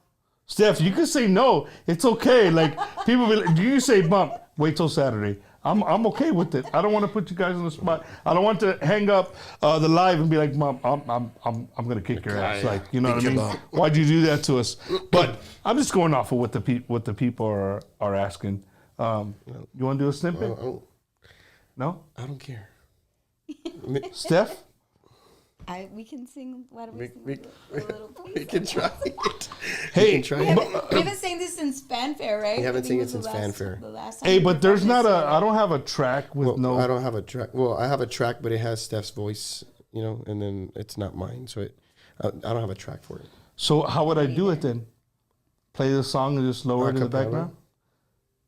Steph, you can say no. It's okay. Like people be like, you say bump. Wait till Saturday. I'm okay with it. I don't want to put you guys on the spot. I don't want to hang up the live and be like, Mom, I'm gonna kick your ass. Like, you know what I mean? Why'd you do that to us? But I'm just going off of what the people are asking. You want to do a snippet? No, I don't care. Steph. We can sing. Why don't we sing a little, please? We can try it. Hey, We haven't sang this since fanfare, right? We haven't I think sang it it was since fanfare. The last time hey, we but there's performed not this, I don't have a track with no. I don't have a track. Well, I have a track, but it has Steph's voice, and then it's not mine. So I don't have a track for it. So how would I do it then? Play the song and just lower it in the background?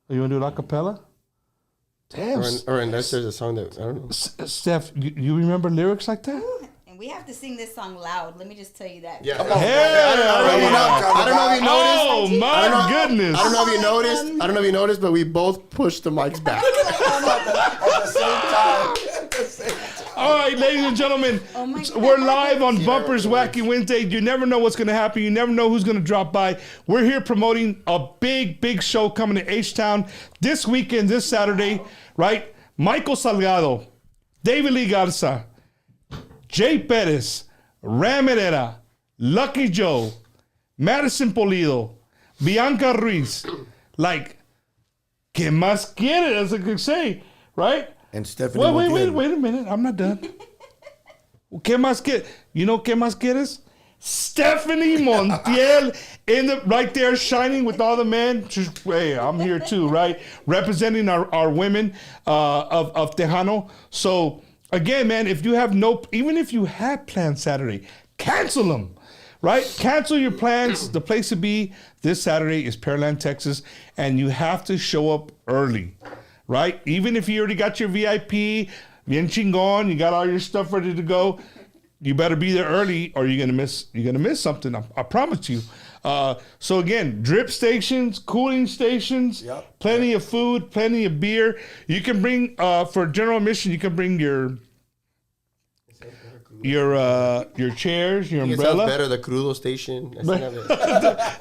Or you want to do it a cappella? Damn. Or unless there's a song that, I don't know. Steph, you remember lyrics like that? And we have to sing this song loud. Let me just tell you that. Yeah. Hell I don't know if you noticed. Oh my goodness. I don't know if you noticed, but we both pushed the mics back. At the same time. All right, ladies and gentlemen, we're live on Bumper's Wacky Wednesday. You never know what's going to happen. You never know who's going to drop by. We're here promoting a big show coming to H-Town this weekend, this Saturday, right? Michael Salgado, David Lee Garza, Jay Perez, Ram Herrera, Lucky Joe, Madison Polido, Bianca Ruiz. Like, ¿qué más quiere? As I could say, right? And Stephanie Wait a minute. I'm not done. ¿Qué más quiere? You know ¿qué más quieres? Stephanie Montiel right there shining with all the men. Hey, I'm here too, right? Representing our women of Tejano. So again, man, even if you have plans Saturday, cancel them, right? Cancel your plans. The place to be this Saturday is Pearland, Texas, and you have to show up early, right? Even if you already got your VIP, bien chingón, you got all your stuff ready to go. You better be there early, or you're gonna miss something. I promise you. So again, drip stations, cooling stations, plenty of food, plenty of beer. You can bring for general admission. You can bring your chairs, your umbrella. Better the crudo station.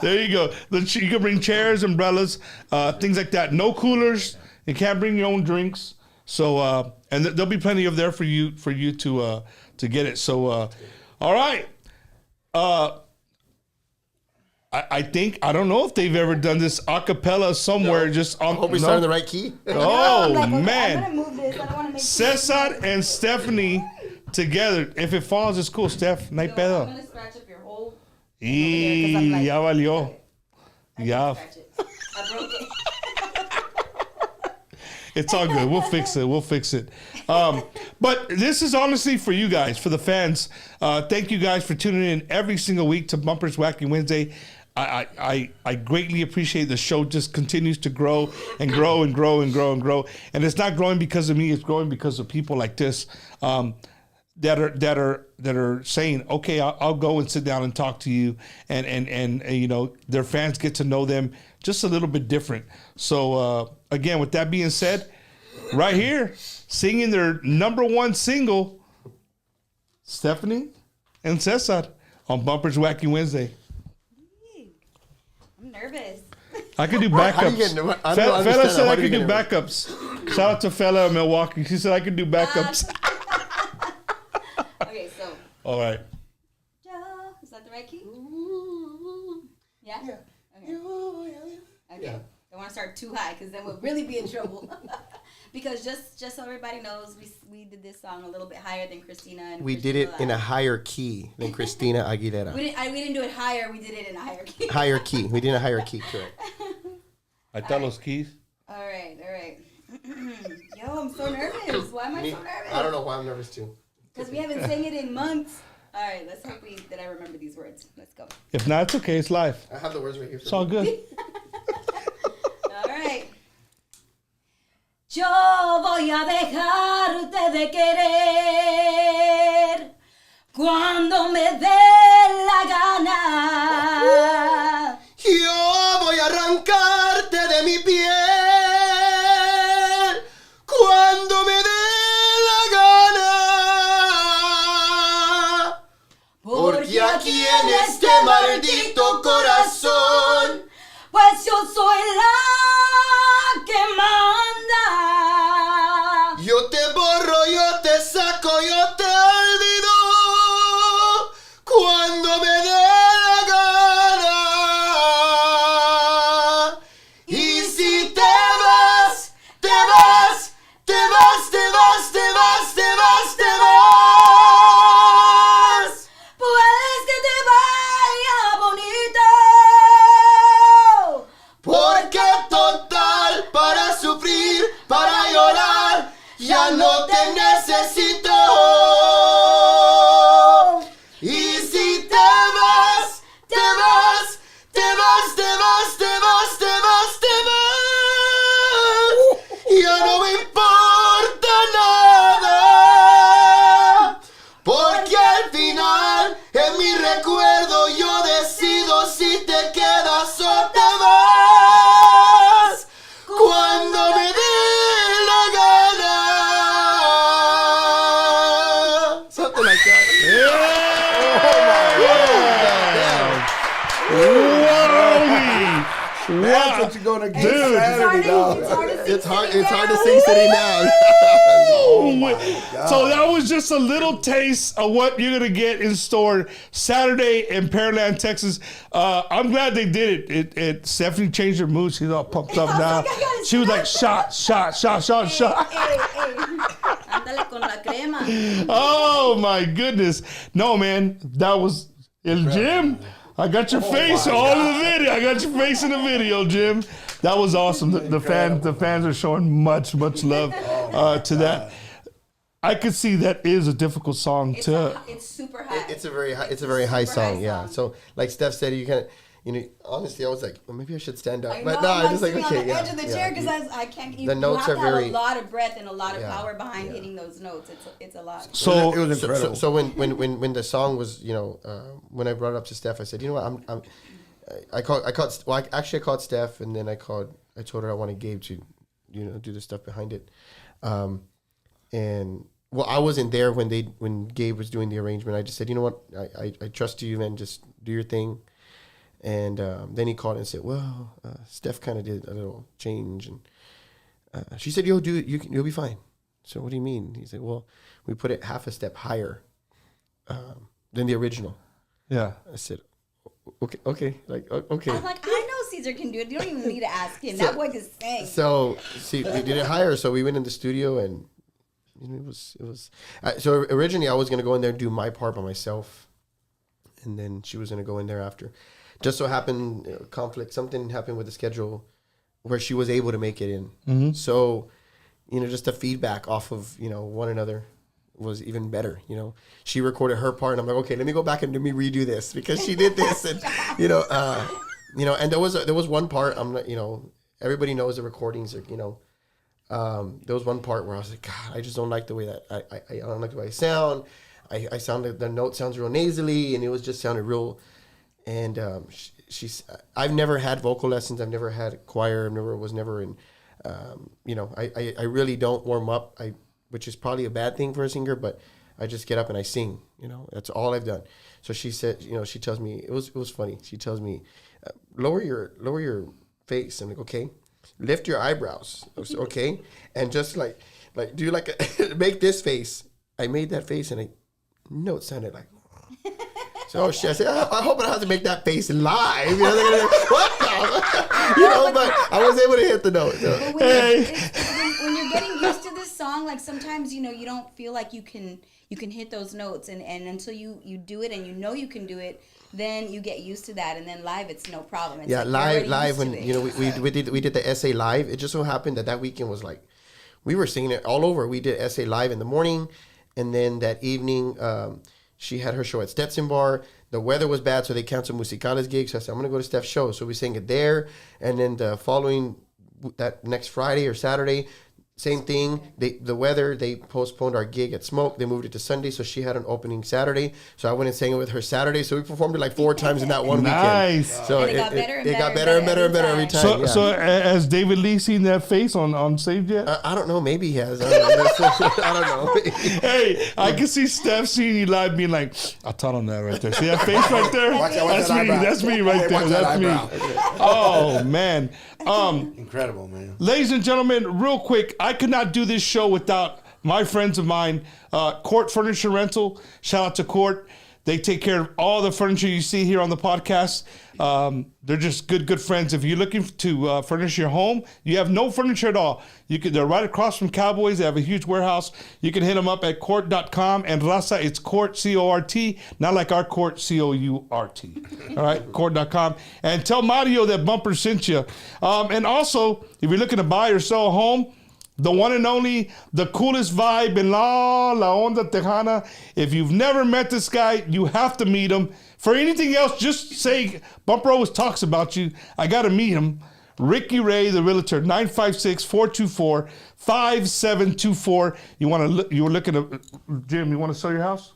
There you go. You can bring chairs, umbrellas, things like that. No coolers. You can't bring your own drinks. So and there'll be plenty of there for you to get it. So all right. I think I don't know if they've ever done this a cappella somewhere. No. Just on. I hope we started the right key. Oh okay, man, I'm gonna move this. I don't want to make Cesar and Stephanie together. If it falls, it's cool. Steph, no hay I'm pedo. gonna scratch up your whole. Y ya valió. Ya. I broke it. It's all good. We'll fix it. But this is honestly for you guys, for the fans. Thank you guys for tuning in every single week to Bumpers Wacky Wednesday. I greatly appreciate the show. Just continues to grow and grow and grow and grow and grow. And it's not growing because of me. It's growing because of people like this that are saying, okay, I'll go and sit down and talk to you. And you know, their fans get to know them just a little bit different. So again, with that being said, right here, singing their #1 single, Stephanie and Cesar on Bumpers Wacky Wednesday. I'm nervous. I could do backups. Fela said I could do backups. Shout out to Fela in Milwaukee. She said I could do backups. Okay, so. All right. Is that the right key? Yeah? Okay. Okay. Yeah. Don't want to start too high because then we'll really be in trouble. Because just so everybody knows, we did this song a little bit higher than Christina. And we did it in a higher key than Christina Aguilera. We didn't do it higher. We did it in a higher key. Higher key. We did a higher key, correct. I thought los keys. All right. Yo, I'm so nervous. Why am I so nervous? I don't know why I'm nervous too. Because we haven't sang it in months. All right, let's hope that I remember these words. Let's go. If not, it's okay. It's live. I have the words right here. It's all good. All right. Yo voy a dejarte de querer cuando me dé la gana. Yo voy a arrancarte de mi piel cuando me dé la gana. Porque aquí en este maldito corazón, pues yo soy la que manda. Yo te borro, yo te saco, yo te olvido cuando me dé la gana. Y si te vas, te vas, te vas, te vas, te vas, te vas, te vas. Pues que te vaya bonito. Porque total, para sufrir, para llorar, ya no te necesito. Y si te vas, te vas, te vas, te vas, te vas, te vas, te vas, ya no me importa nada. Porque al final, en mi recuerdo, yo decido si te quedas o te vas. Cuando me dé la gana. Something like that. That's what you're gonna get Dude. Saturday, dog. It's hard to sing City now. boom. my God. So that was just a little taste of what you're going to get in store Saturday in Pearland, Texas. I'm glad they did it. Stephanie changed her mood. She's all pumped up now. She was like, shot. Ándale con la crema. Oh my goodness. No, man, that was Jim. I got your face all in the video. I got your face in the video, Jim. That was awesome. The fans are showing much love to that. I could see that is a difficult song It's super high. It's a very high song. Yeah. So like Steph said, you kind of. Honestly, I was like, well, maybe I should stand up. But no, I'm just like, okay, on the edge of the chair because I can't. The notes are very. A lot of breath and a lot of power behind hitting those notes. It's a lot. So it was incredible. So when the song was, when I brought it up to Steph, I said, you know what, I called Steph, and then I told her I wanted Gabe to, do the stuff behind it, and. Well, I wasn't there when Gabe was doing the arrangement. I just said, you know what, I trust you, man. Just do your thing. And then he called and said, well, Steph kind of did a little change. And she said, you'll be fine. So what do you mean? He said, well, we put it half a step higher than the original. Yeah. I said, okay. Okay. I'm like, I know Caesar can do it. You don't even need to ask him. That boy can sing. So, see, we did it higher. So we went in the studio and it was. So originally I was going to go in there and do my part by myself. And then she was going to go in there after. Just so happened, conflict, something happened with the schedule where she was able to make it in. Mm-hmm. So, just the feedback off of, one another was even better. She recorded her part and I'm like, okay, let me go back and let me redo this because she did this. And, and there was one part, I'm not, everybody knows the recordings are, there was one part where I was like, God, I just don't like the way that I don't like the way I sound. I sounded, the note sounds real nasally and it was just sounded real. And I've never had vocal lessons. I've never had choir. Was never in, I really don't warm up. Which is probably a bad thing for a singer, but I just get up and I sing. That's all I've done. So she said, she tells me it was funny. She tells me, lower your face. I'm like, okay. Lift your eyebrows, okay, and just like do make this face. I made that face, and it sounded like. So I said, I hope I don't have to make that face live. But I was able to hit the note. So. When you're getting used to this song, like sometimes you don't feel like you can hit those notes, and until you do it and you can do it. Then you get used to that, and then live, it's no problem. It's live when we did the essay live. It just so happened that weekend was like, we were singing it all over. We did essay live in the morning, and then that evening, she had her show at Stetson Bar. The weather was bad, so they canceled Musicales gigs. So I said, I'm gonna go to Steph's show. So we sang it there, and then the following, that next Friday or Saturday. Same thing. The weather, they postponed our gig at Smoke. They moved it to Sunday, so she had an opening Saturday. So I went and sang it with her Saturday. So we performed it like 4 times in that one weekend. Nice. So and it got better and better every time. So has David Lee seen that face on stage yet? I don't know. Maybe he has. I don't know. Hey, I can see Steph seeing you live being like, I'll tell him that right there. See that face right there? That's me right there. That's me. Oh, man. Incredible, man. Ladies and gentlemen, real quick, I could not do this show without my friends of mine, Court Furniture Rental. Shout out to Court. They take care of all the furniture you see here on the podcast. They're just good friends. If you're looking to furnish your home, you have no furniture at all. They're right across from Cowboys. They have a huge warehouse. You can hit them up at court.com. And Raza, it's Court, C-O-R-T, not like our Court, C-O-U-R-T. All right, court.com. And tell Mario that Bumper sent you. And also, if you're looking to buy or sell a home, the one and only, the coolest vibe in La Onda Tejana. If you've never met this guy, you have to meet him. For anything else, just say, Bumper always talks about you. I got to meet him. Ricky Ray, the realtor, 956-424-5724. You were looking to, Jim, you want to sell your house?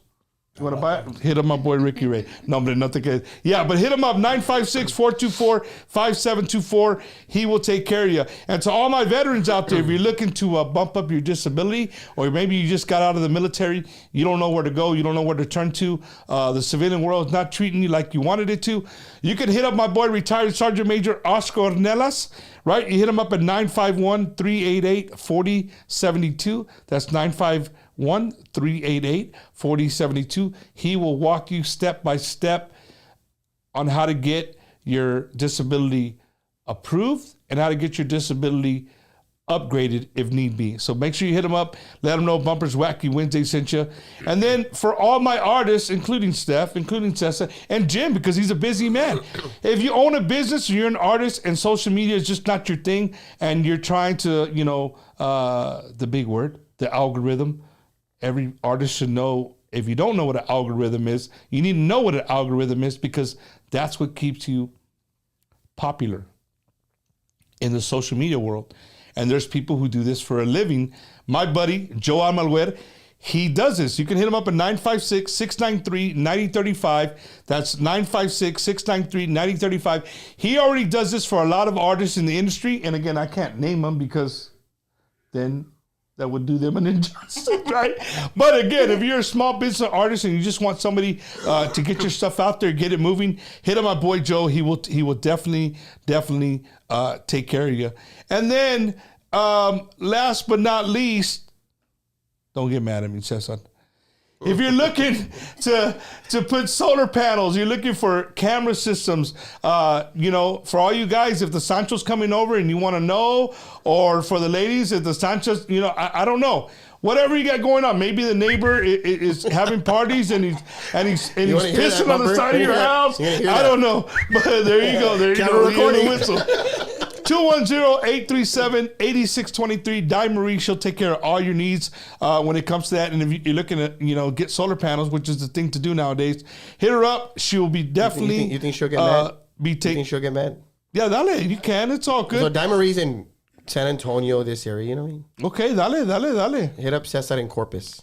You want to buy it? Hit up my boy Ricky Ray. No, but nothing good. Yeah, but hit him up, 956-424-5724. He will take care of you. And to all my veterans out there, if you're looking to bump up your disability, or maybe you just got out of the military, you don't know where to go, you don't know where to turn to, the civilian world is not treating you like you wanted it to, you can hit up my boy, retired Sergeant Major Oscar Ornelas, right? You hit him up at 951-388-4072. That's 951-388-4072. He will walk you step by step on how to get your disability approved and how to get your disability upgraded if need be. So make sure you hit him up. Let him know Bumpers Wacky Wednesday sent you. And then for all my artists, including Steph, including Cessa, and Jim, because he's a busy man. If you own a business or you're an artist and social media is just not your thing and you're trying to, the big word, the algorithm, every artist should know. If you don't know what an algorithm is, you need to know what an algorithm is, because that's what keeps you popular in the social media world. And there's people who do this for a living. My buddy, Joe Amalwer, he does this. You can hit him up at 956-693-9035. That's 956-693-9035. He already does this for a lot of artists in the industry. And again, I can't name them because then that would do them an injustice, right? But again, if you're a small business artist and you just want somebody to get your stuff out there, get it moving, hit up my boy Joe. He will definitely take care of you. And then last but not least, don't get mad at me, Cesar. If you're looking to put solar panels, you're looking for camera systems, for all you guys, if the Sancho's coming over and you want to know, or for the ladies, if the Sancho's, I don't know. Whatever you got going on, maybe the neighbor is having parties and he's pissing on the side of your house. I don't know, but there you go. There you go. Recording whistle. 210-837-8623. Di Marie, she'll take care of all your needs when it comes to that. And if you're looking at, get solar panels, which is the thing to do nowadays, hit her up. She will be definitely. You think she'll get mad? You think she'll get mad? Yeah, dale. You can. It's all good. So Di Marie's in San Antonio, this area, you know what I mean? Okay, dale. Hit up Cesar in Corpus.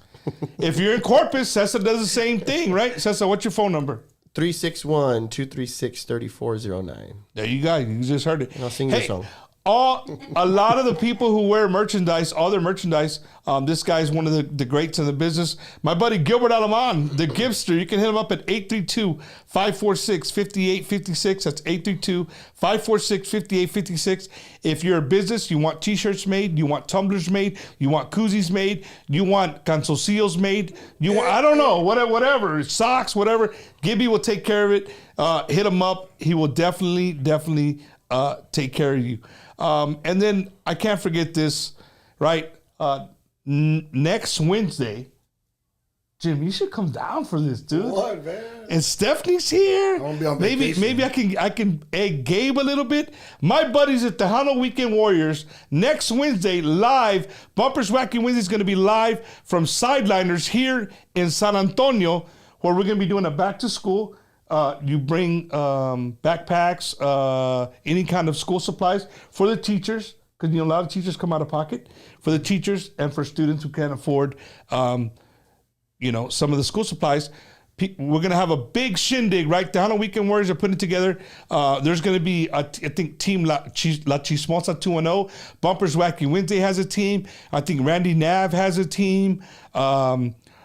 If you're in Corpus, Cesar does the same thing, right? Cesar, what's your phone number? 361-236-3409. There you go. You just heard it. I'll sing you a song. A lot of the people who wear merchandise, all their merchandise, this guy's one of the greats in the business. My buddy Gilbert Alaman, the Gipster, you can hit him up at 832-546-5856. That's 832-546-5856. If you're a business, you want t-shirts made, you want tumblers made, you want koozies made, you want canzoncillos made, you want, I don't know, whatever, socks, whatever, Gibby will take care of it. Hit him up. He will definitely take care of you. And then I can't forget this, right? Next Wednesday, Jim, you should come down for this, dude. What, man? And Stephanie's here. I'm gonna be on maybe vacation. I can egg Gabe a little bit. My buddies at Tejano Weekend Warriors, next Wednesday, live. Bumpers Wacky Wednesday is going to be live from Sideliners here in San Antonio, where we're going to be doing a back to school. You bring backpacks, any kind of school supplies for the teachers, because a lot of teachers come out of pocket, for the teachers and for students who can't afford, some of the school supplies. We're going to have a big shindig, right? Down on Weekend Warriors are putting it together. There's going to be, I think, Team La Chismosa 2-0. Bumpers Wacky Wednesday has a team. I think Randy Nav has a team.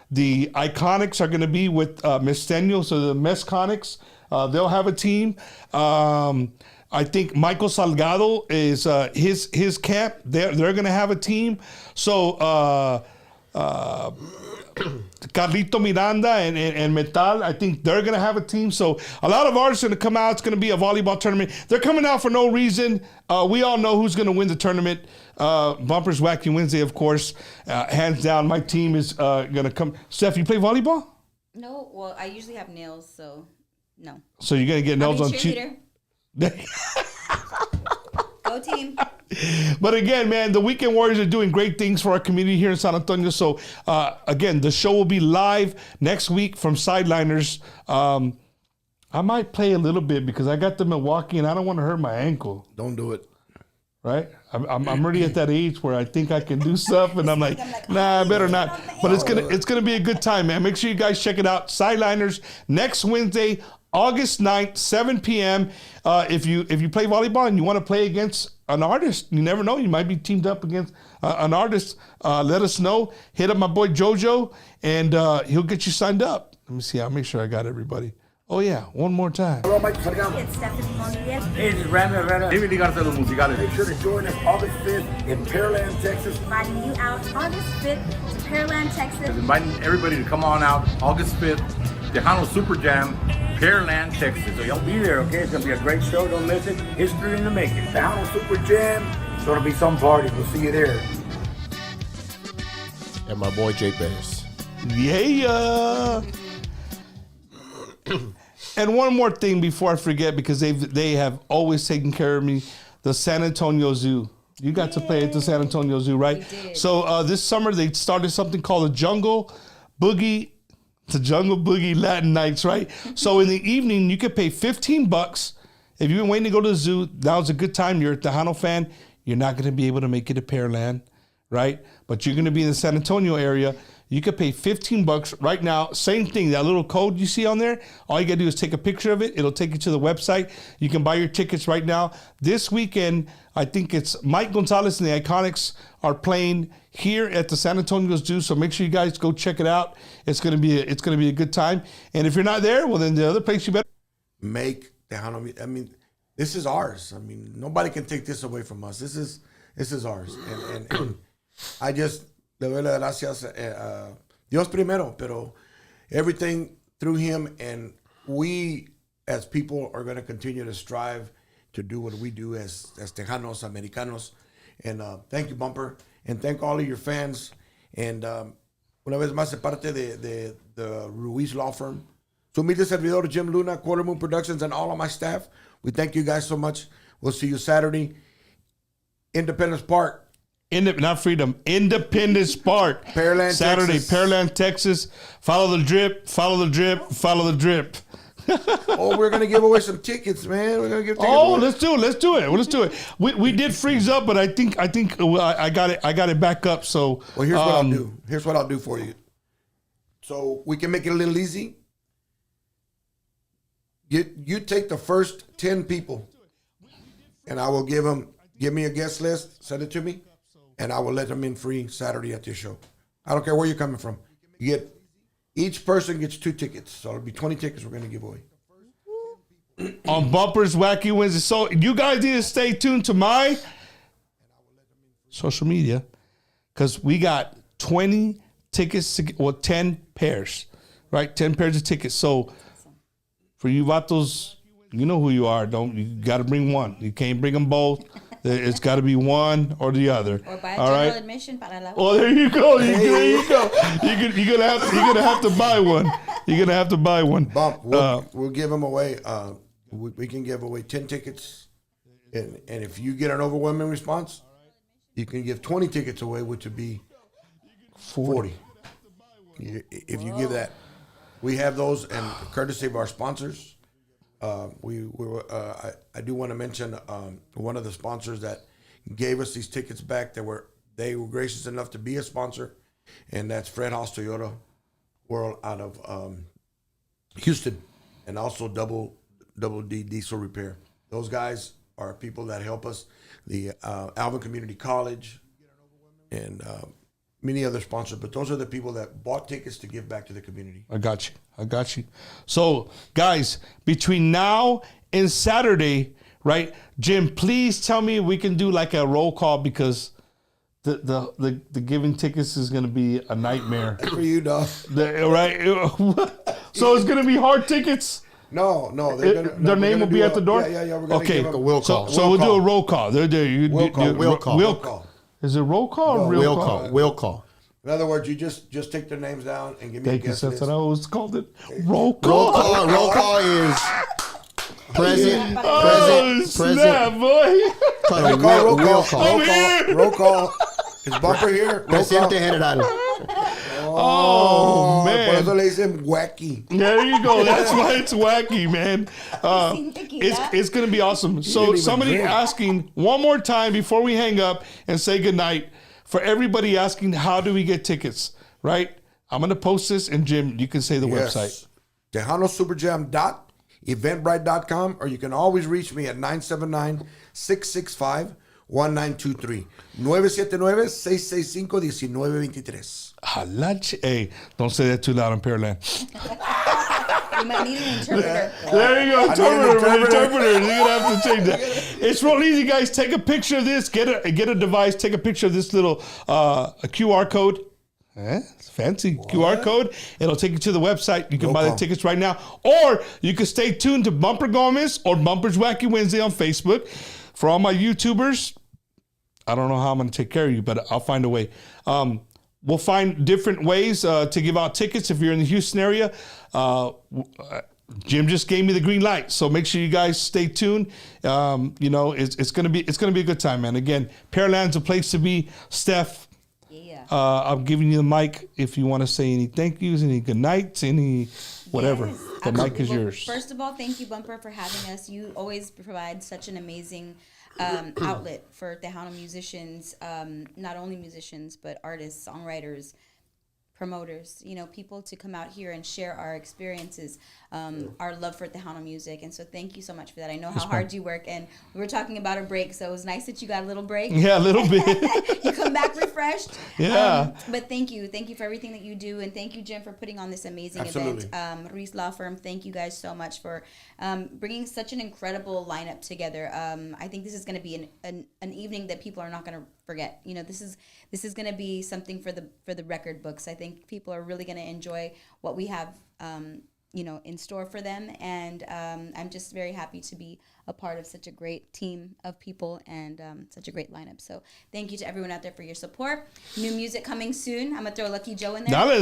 The Iconics are going to be with Mistenio, so the Mesconics, they'll have a team. I think Michael Salgado is his camp. They're going to have a team. So Carlito Miranda and Metal, I think they're going to have a team. So a lot of artists are going to come out. It's going to be a volleyball tournament. They're coming out for no reason. We all know who's going to win the tournament. Bumpers Wacky Wednesday, of course. Hands down, my team is going to come. Steph, you play volleyball? No, well, I usually have nails, so no. So you're going to get nails on cheerleader. Go team. But again, man, the Weekend Warriors are doing great things for our community here in San Antonio. So again, the show will be live next week from Sideliners. I might play a little bit because I got the Milwaukee and I don't want to hurt my ankle. Don't do it. right? I'm already at that age where I think I can do stuff, and I'm like, nah, I better not. But it's gonna be a good time, man. Make sure you guys check it out. Sideliners next Wednesday, August 9th, 7 p.m. If you play volleyball and you want to play against an artist, you never know. You might be teamed up against an artist. Let us know. Hit up my boy JoJo, and he'll get you signed up. Let me see. I'll make sure I got everybody. Oh, yeah. One more time. Hello, Mike Salgado. It's Stephanie Mondial. Hey, this is Randy Herrera. Dígate los musicales. Make sure to join us August 5th in Pearland, Texas. Inviting you out August 5th to Pearland, Texas. Inviting everybody to come on out August 5th. Tejano Super Jam, Pearland, Texas. So y'all be there, okay? It's going to be a great show. Don't miss it. History in the making. Tejano Super Jam. It's going to be some party. We'll see you there. And my boy Jay Bears. Yeah. And one more thing before I forget, because they have always taken care of me, the San Antonio Zoo. You got to play at the San Antonio Zoo, right? We did. So this summer they started something called the Jungle Boogie Latin Nights, right? So in the evening you could pay $15. If you've been waiting to go to the zoo, now's a good time. You're a Tejano fan. You're not going to be able to make it to Pearland, right? But you're going to be in the San Antonio area. You could pay $15 right now. Same thing, that little code you see on there, all you got to do is take a picture of it. It'll take you to the website. You can buy your tickets right now. This weekend, I think it's Mike Gonzalez and the Iconics are playing here at the San Antonio Zoo, so make sure you guys go check it out. It's gonna be a good time. And if you're not there, well, then the other place you better Make Tejano. I mean, this is ours. I mean, nobody can take this away from us. This is ours. And I just le doy las gracias, Dios primero, pero everything through him, and we as people are going to continue to strive to do what we do as Tejanos, Americanos. And thank you, Bumper, and thank all of your fans. And una vez más, de parte de the Ruiz Law Firm, su humilde servidor, Jim Luna, Quarter Moon Productions, and all of my staff, we thank you guys so much. We'll see you Saturday, Independence Park. Not Freedom, Independence Park. Pearland, Saturday, Texas. Pearland, Texas. Follow the drip, follow the drip, follow the drip. Oh, we're gonna give away some tickets, man. We're gonna give tickets Oh, away. let's do it. Well, let's do it. We did freeze up, but I think I got it back up. So Well, here's what I'll do. Here's what I'll do for you. So we can make it a little easy. You take the first 10 people, and I will give me a guest list, send it to me, and I will let them in free Saturday at your show. I don't care where you're coming from. Each person gets 2 tickets, so it'll be 20 tickets we're gonna give away. on Bumpers Wacky Wednesday. So you guys need to stay tuned to my social media, because we got 20 tickets, 10 pairs, right? 10 pairs of tickets. So for you vatos, you know who you are. You got to bring one. You can't bring them both. It's got to be one or the other. Or buy all general right? admission para la. Oh, there you go. There you go. You're gonna have to buy one. You're gonna have to buy one. Bump. We'll give them away. We can give away 10 tickets, and if you get an overwhelming response, you can give 20 tickets away, which would be 40. If you give that, we have those, and courtesy of our sponsors. I do want to mention one of the sponsors that gave us these tickets back. They were gracious enough to be a sponsor, and that's Fred Haas Toyota World out of Houston, and also Double D Diesel Repair. Those guys are people that help us. The Alvin Community College, and many other sponsors, but those are the people that bought tickets to give back to the community. I got you. So, guys, between now and Saturday, right, Jim, please tell me we can do like a roll call, because the giving tickets is going to be a nightmare. That's for you, dog. Right? So it's going to be hard tickets? No. Their name will be at the door? Yeah. We're going to give them a will call. So we'll do a roll call. Will call. Is it roll call or real call? Will call. In other words, you just take their names down and give me a guest list. That's what I always called it. Roll call. Roll call is present. Snap, boy. Roll call. Is Bumper here? Presidente General. Oh, man. Por eso le dicen Wacky. There you go. That's why it's Wacky, man. It's going to be awesome. So somebody asking one more time before we hang up and say goodnight, for everybody asking, how do we get tickets, right? I'm going to post this, and Jim, you can say the website. TejanoSuperJam.eventbrite.com, or you can always reach me at 979-665-1923. 979-665-1923. Hey, don't say that too loud on Pearland. You might need an interpreter. There you go, interpreter. You're gonna have to change that. It's real easy, guys. Take a picture of this. Get a device. Take a picture of this little a QR code. It's fancy QR code. It'll take you to the website. You can buy the tickets right now, or you can stay tuned to Bumper Gomez or Bumper's Wacky Wednesday on Facebook. For all my YouTubers, I don't know how I'm going to take care of you, but I'll find a way. We'll find different ways to give out tickets if you're in the Houston area. Jim just gave me the green light, so make sure you guys stay tuned. It's gonna be a good time, man. Again, Pearland's a place to be. Steph, I'm giving you the mic if you want to say any thank yous, any good nights, any whatever. Yes, the mic is yours. First of all, thank you, Bumper, for having us. You always provide such an amazing outlet for Tejano musicians, not only musicians, but artists, songwriters, promoters, people to come out here and share our experiences, our love for Tejano music. And so thank you so much for that. I know how hard you work, and we were talking about a break, so it was nice that you got a little break. Yeah, a little bit. You come back refreshed. Yeah. But thank you for everything that you do, and thank you, Jim, for putting on this amazing event. Reese Law Firm, thank you guys so much for bringing such an incredible lineup together. I think this is going to be an evening that people are not going to forget. This is going to be something for the record books. I think people are really going to enjoy what we have in store for them, and I'm just very happy to be a part of such a great team of people and such a great lineup. So thank you to everyone out there for your support. New music coming soon. I'm gonna throw Lucky Joe in there. Dale.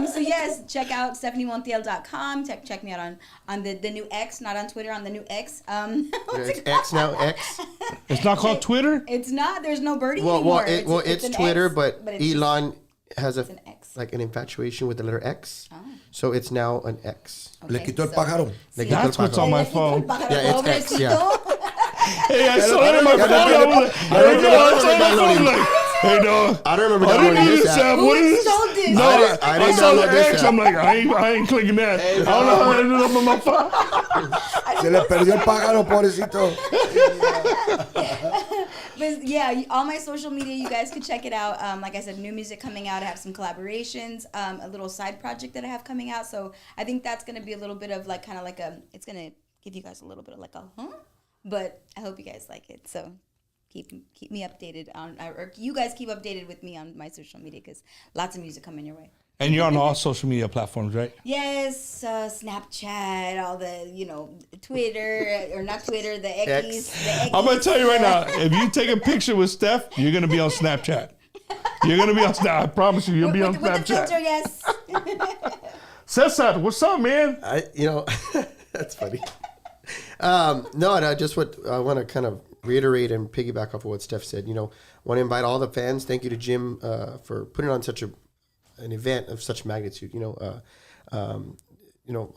So yes, check out StephanieMontiel.com. Check me out on the new X, not on Twitter, on the new X. It's X now. X. It's not called Twitter. It's not. There's no birdie anymore. It's Twitter, X, but Elon has an X. like an infatuation with the letter X. Oh. So it's now an X. Okay, Le quitó el pájaro. That's what's on my phone. Yeah, it's X, yeah. Hey, I saw it on my phone. Hey, dog. I don't remember downloading this app. What is this? No, I didn't download this app. I'm like, I ain't clicking that. I don't know how to end up on my phone. Se le perdió el pájaro, pobrecito. But yeah, all my social media, you guys can check it out. Like I said, new music coming out. I have some collaborations, a little side project that I have coming out. So I think that's going to be a little bit of it's going to give you guys a little bit of but I hope you guys like it. So keep me updated or you guys keep updated with me on my social media, because lots of music coming your way. And you're on all social media platforms, right? Yes, Snapchat, all the, Twitter, or not Twitter, the X. I'm going to tell you right now, if you take a picture with Steph, you're going to be on Snapchat. You're going to be on Snapchat. I promise you, you'll be on Snapchat. With the filter, yes. Cesar, what's up, man? That's funny. I want to kind of reiterate and piggyback off of what Steph said. Want to invite all the fans. Thank you to Jim for putting on such an event of such magnitude. On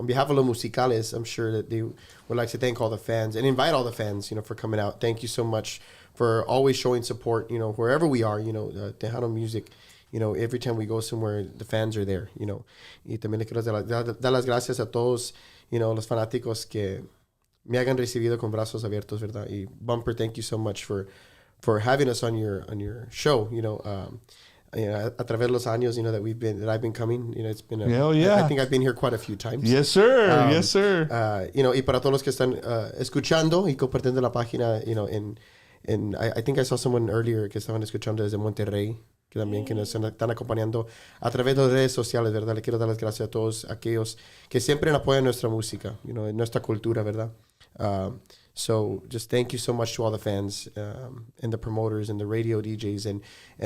behalf of Los Musicales, I'm sure that they would like to thank all the fans and invite all the fans, for coming out. Thank you so much for always showing support, wherever we are, Tejano music, every time we go somewhere, the fans are there, Y también le quiero dar las gracias a todos, los fanáticos que me hayan recibido con brazos abiertos, ¿verdad? Y Bumper, thank you so much for having us on your show, a través de los años, that I've been coming, it's been I think I've been here quite a few times. Yes, sir. Yes, sir. Y para todos los que están escuchando y compartiendo la página, and I think I saw someone earlier que estaban escuchando desde Monterrey, que también que nos están acompañando a través de las redes sociales, ¿verdad? Le quiero dar las gracias a todos aquellos que siempre apoyan nuestra música, nuestra cultura, ¿verdad? So just thank you so much to all the fans and the promoters and the radio DJs, and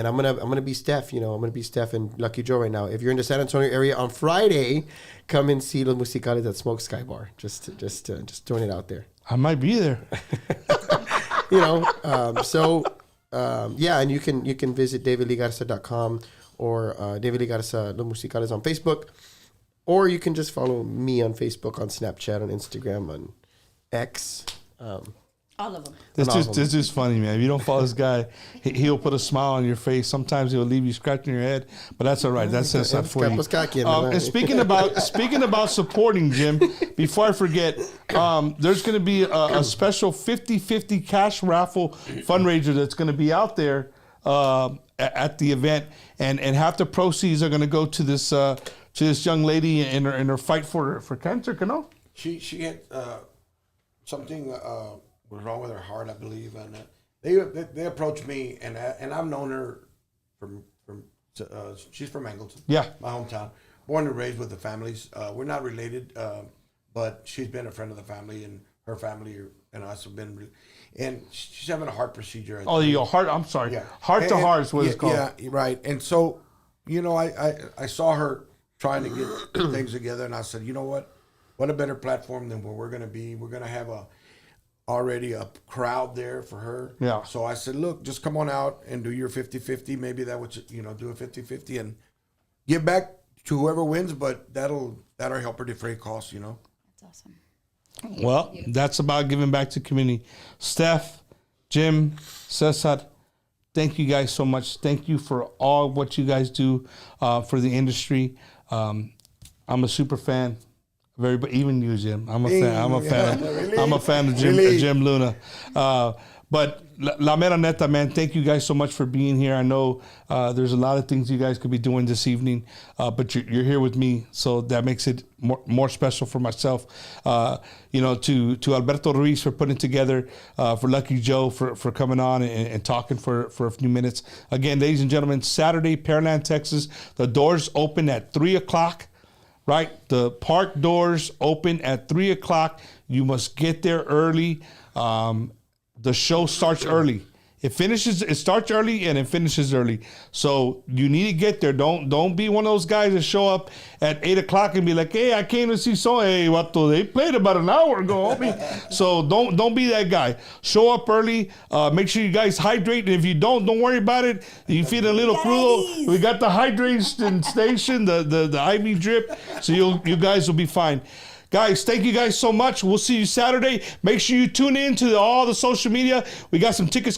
I'm gonna be Steph, I'm gonna be Steph and Lucky Joe right now. If you're in the San Antonio area on Friday, come and see Los Musicales at Smoke Sky Bar. Just throwing it out there. I might be there. And you can visit davidleegarza.com or David Garza Los Musicales on Facebook. Or you can just follow me on Facebook, on Snapchat, on Instagram, on X. All of them. This is funny, man. If you don't follow this guy, he'll put a smile on your face. Sometimes he'll leave you scratching your head, but that's all right. That's not for you. And speaking about supporting, Jim, before I forget, there's going to be a special 50-50 cash raffle fundraiser that's going to be out there at the event, and half the proceeds are going to go to this young lady in her fight for cancer. No, she had something. Was wrong with her heart, I believe, and they approached me, and I've known her from she's from Angleton, my hometown, born and raised with the families. We're not related, but she's been a friend of the family, and her family and us have been, and she's having a heart procedure. Your heart. I'm sorry, heart to heart is what it's called. Yeah, right. And so, I saw her trying to get things together, and I said, you know what a better platform than where we're going to be. We're going to have already a crowd there for her. Yeah. So I said, look, just come on out and do your 50-50. Maybe that would, do a 50-50 and give back to whoever wins, but that'll help her defray costs, That's awesome. Well, that's about giving back to the community. Steph, Jim, Cesar, thank you guys so much. Thank you for all what you guys do for the industry. I'm a super fan. Even you, Jim. I'm a fan. Really? I'm a fan of Jim Luna. But la mera neta, man, thank you guys so much for being here. I know there's a lot of things you guys could be doing this evening, but you're here with me, so that makes it more special for myself. To Alberto Ruiz for putting together, for Lucky Joe for coming on and talking for a few minutes. Again, ladies and gentlemen, Saturday, Pearland, Texas. The doors open at 3:00. Right, the park doors open at 3:00. You must get there early. The show starts early. It starts early and it finishes early. So you need to get there. Don't be one of those guys that show up at 8:00 and be like, hey, I came to see hey, vato, they played about an hour ago, homie. So don't be that guy. Show up early. Make sure you guys hydrate. And if you don't worry about it. You feel a little cruel. We got the hydration station, the IV drip. So you guys will be fine. Guys, thank you guys so much. We'll see you Saturday. Make sure you tune in to all the social media. We got some tickets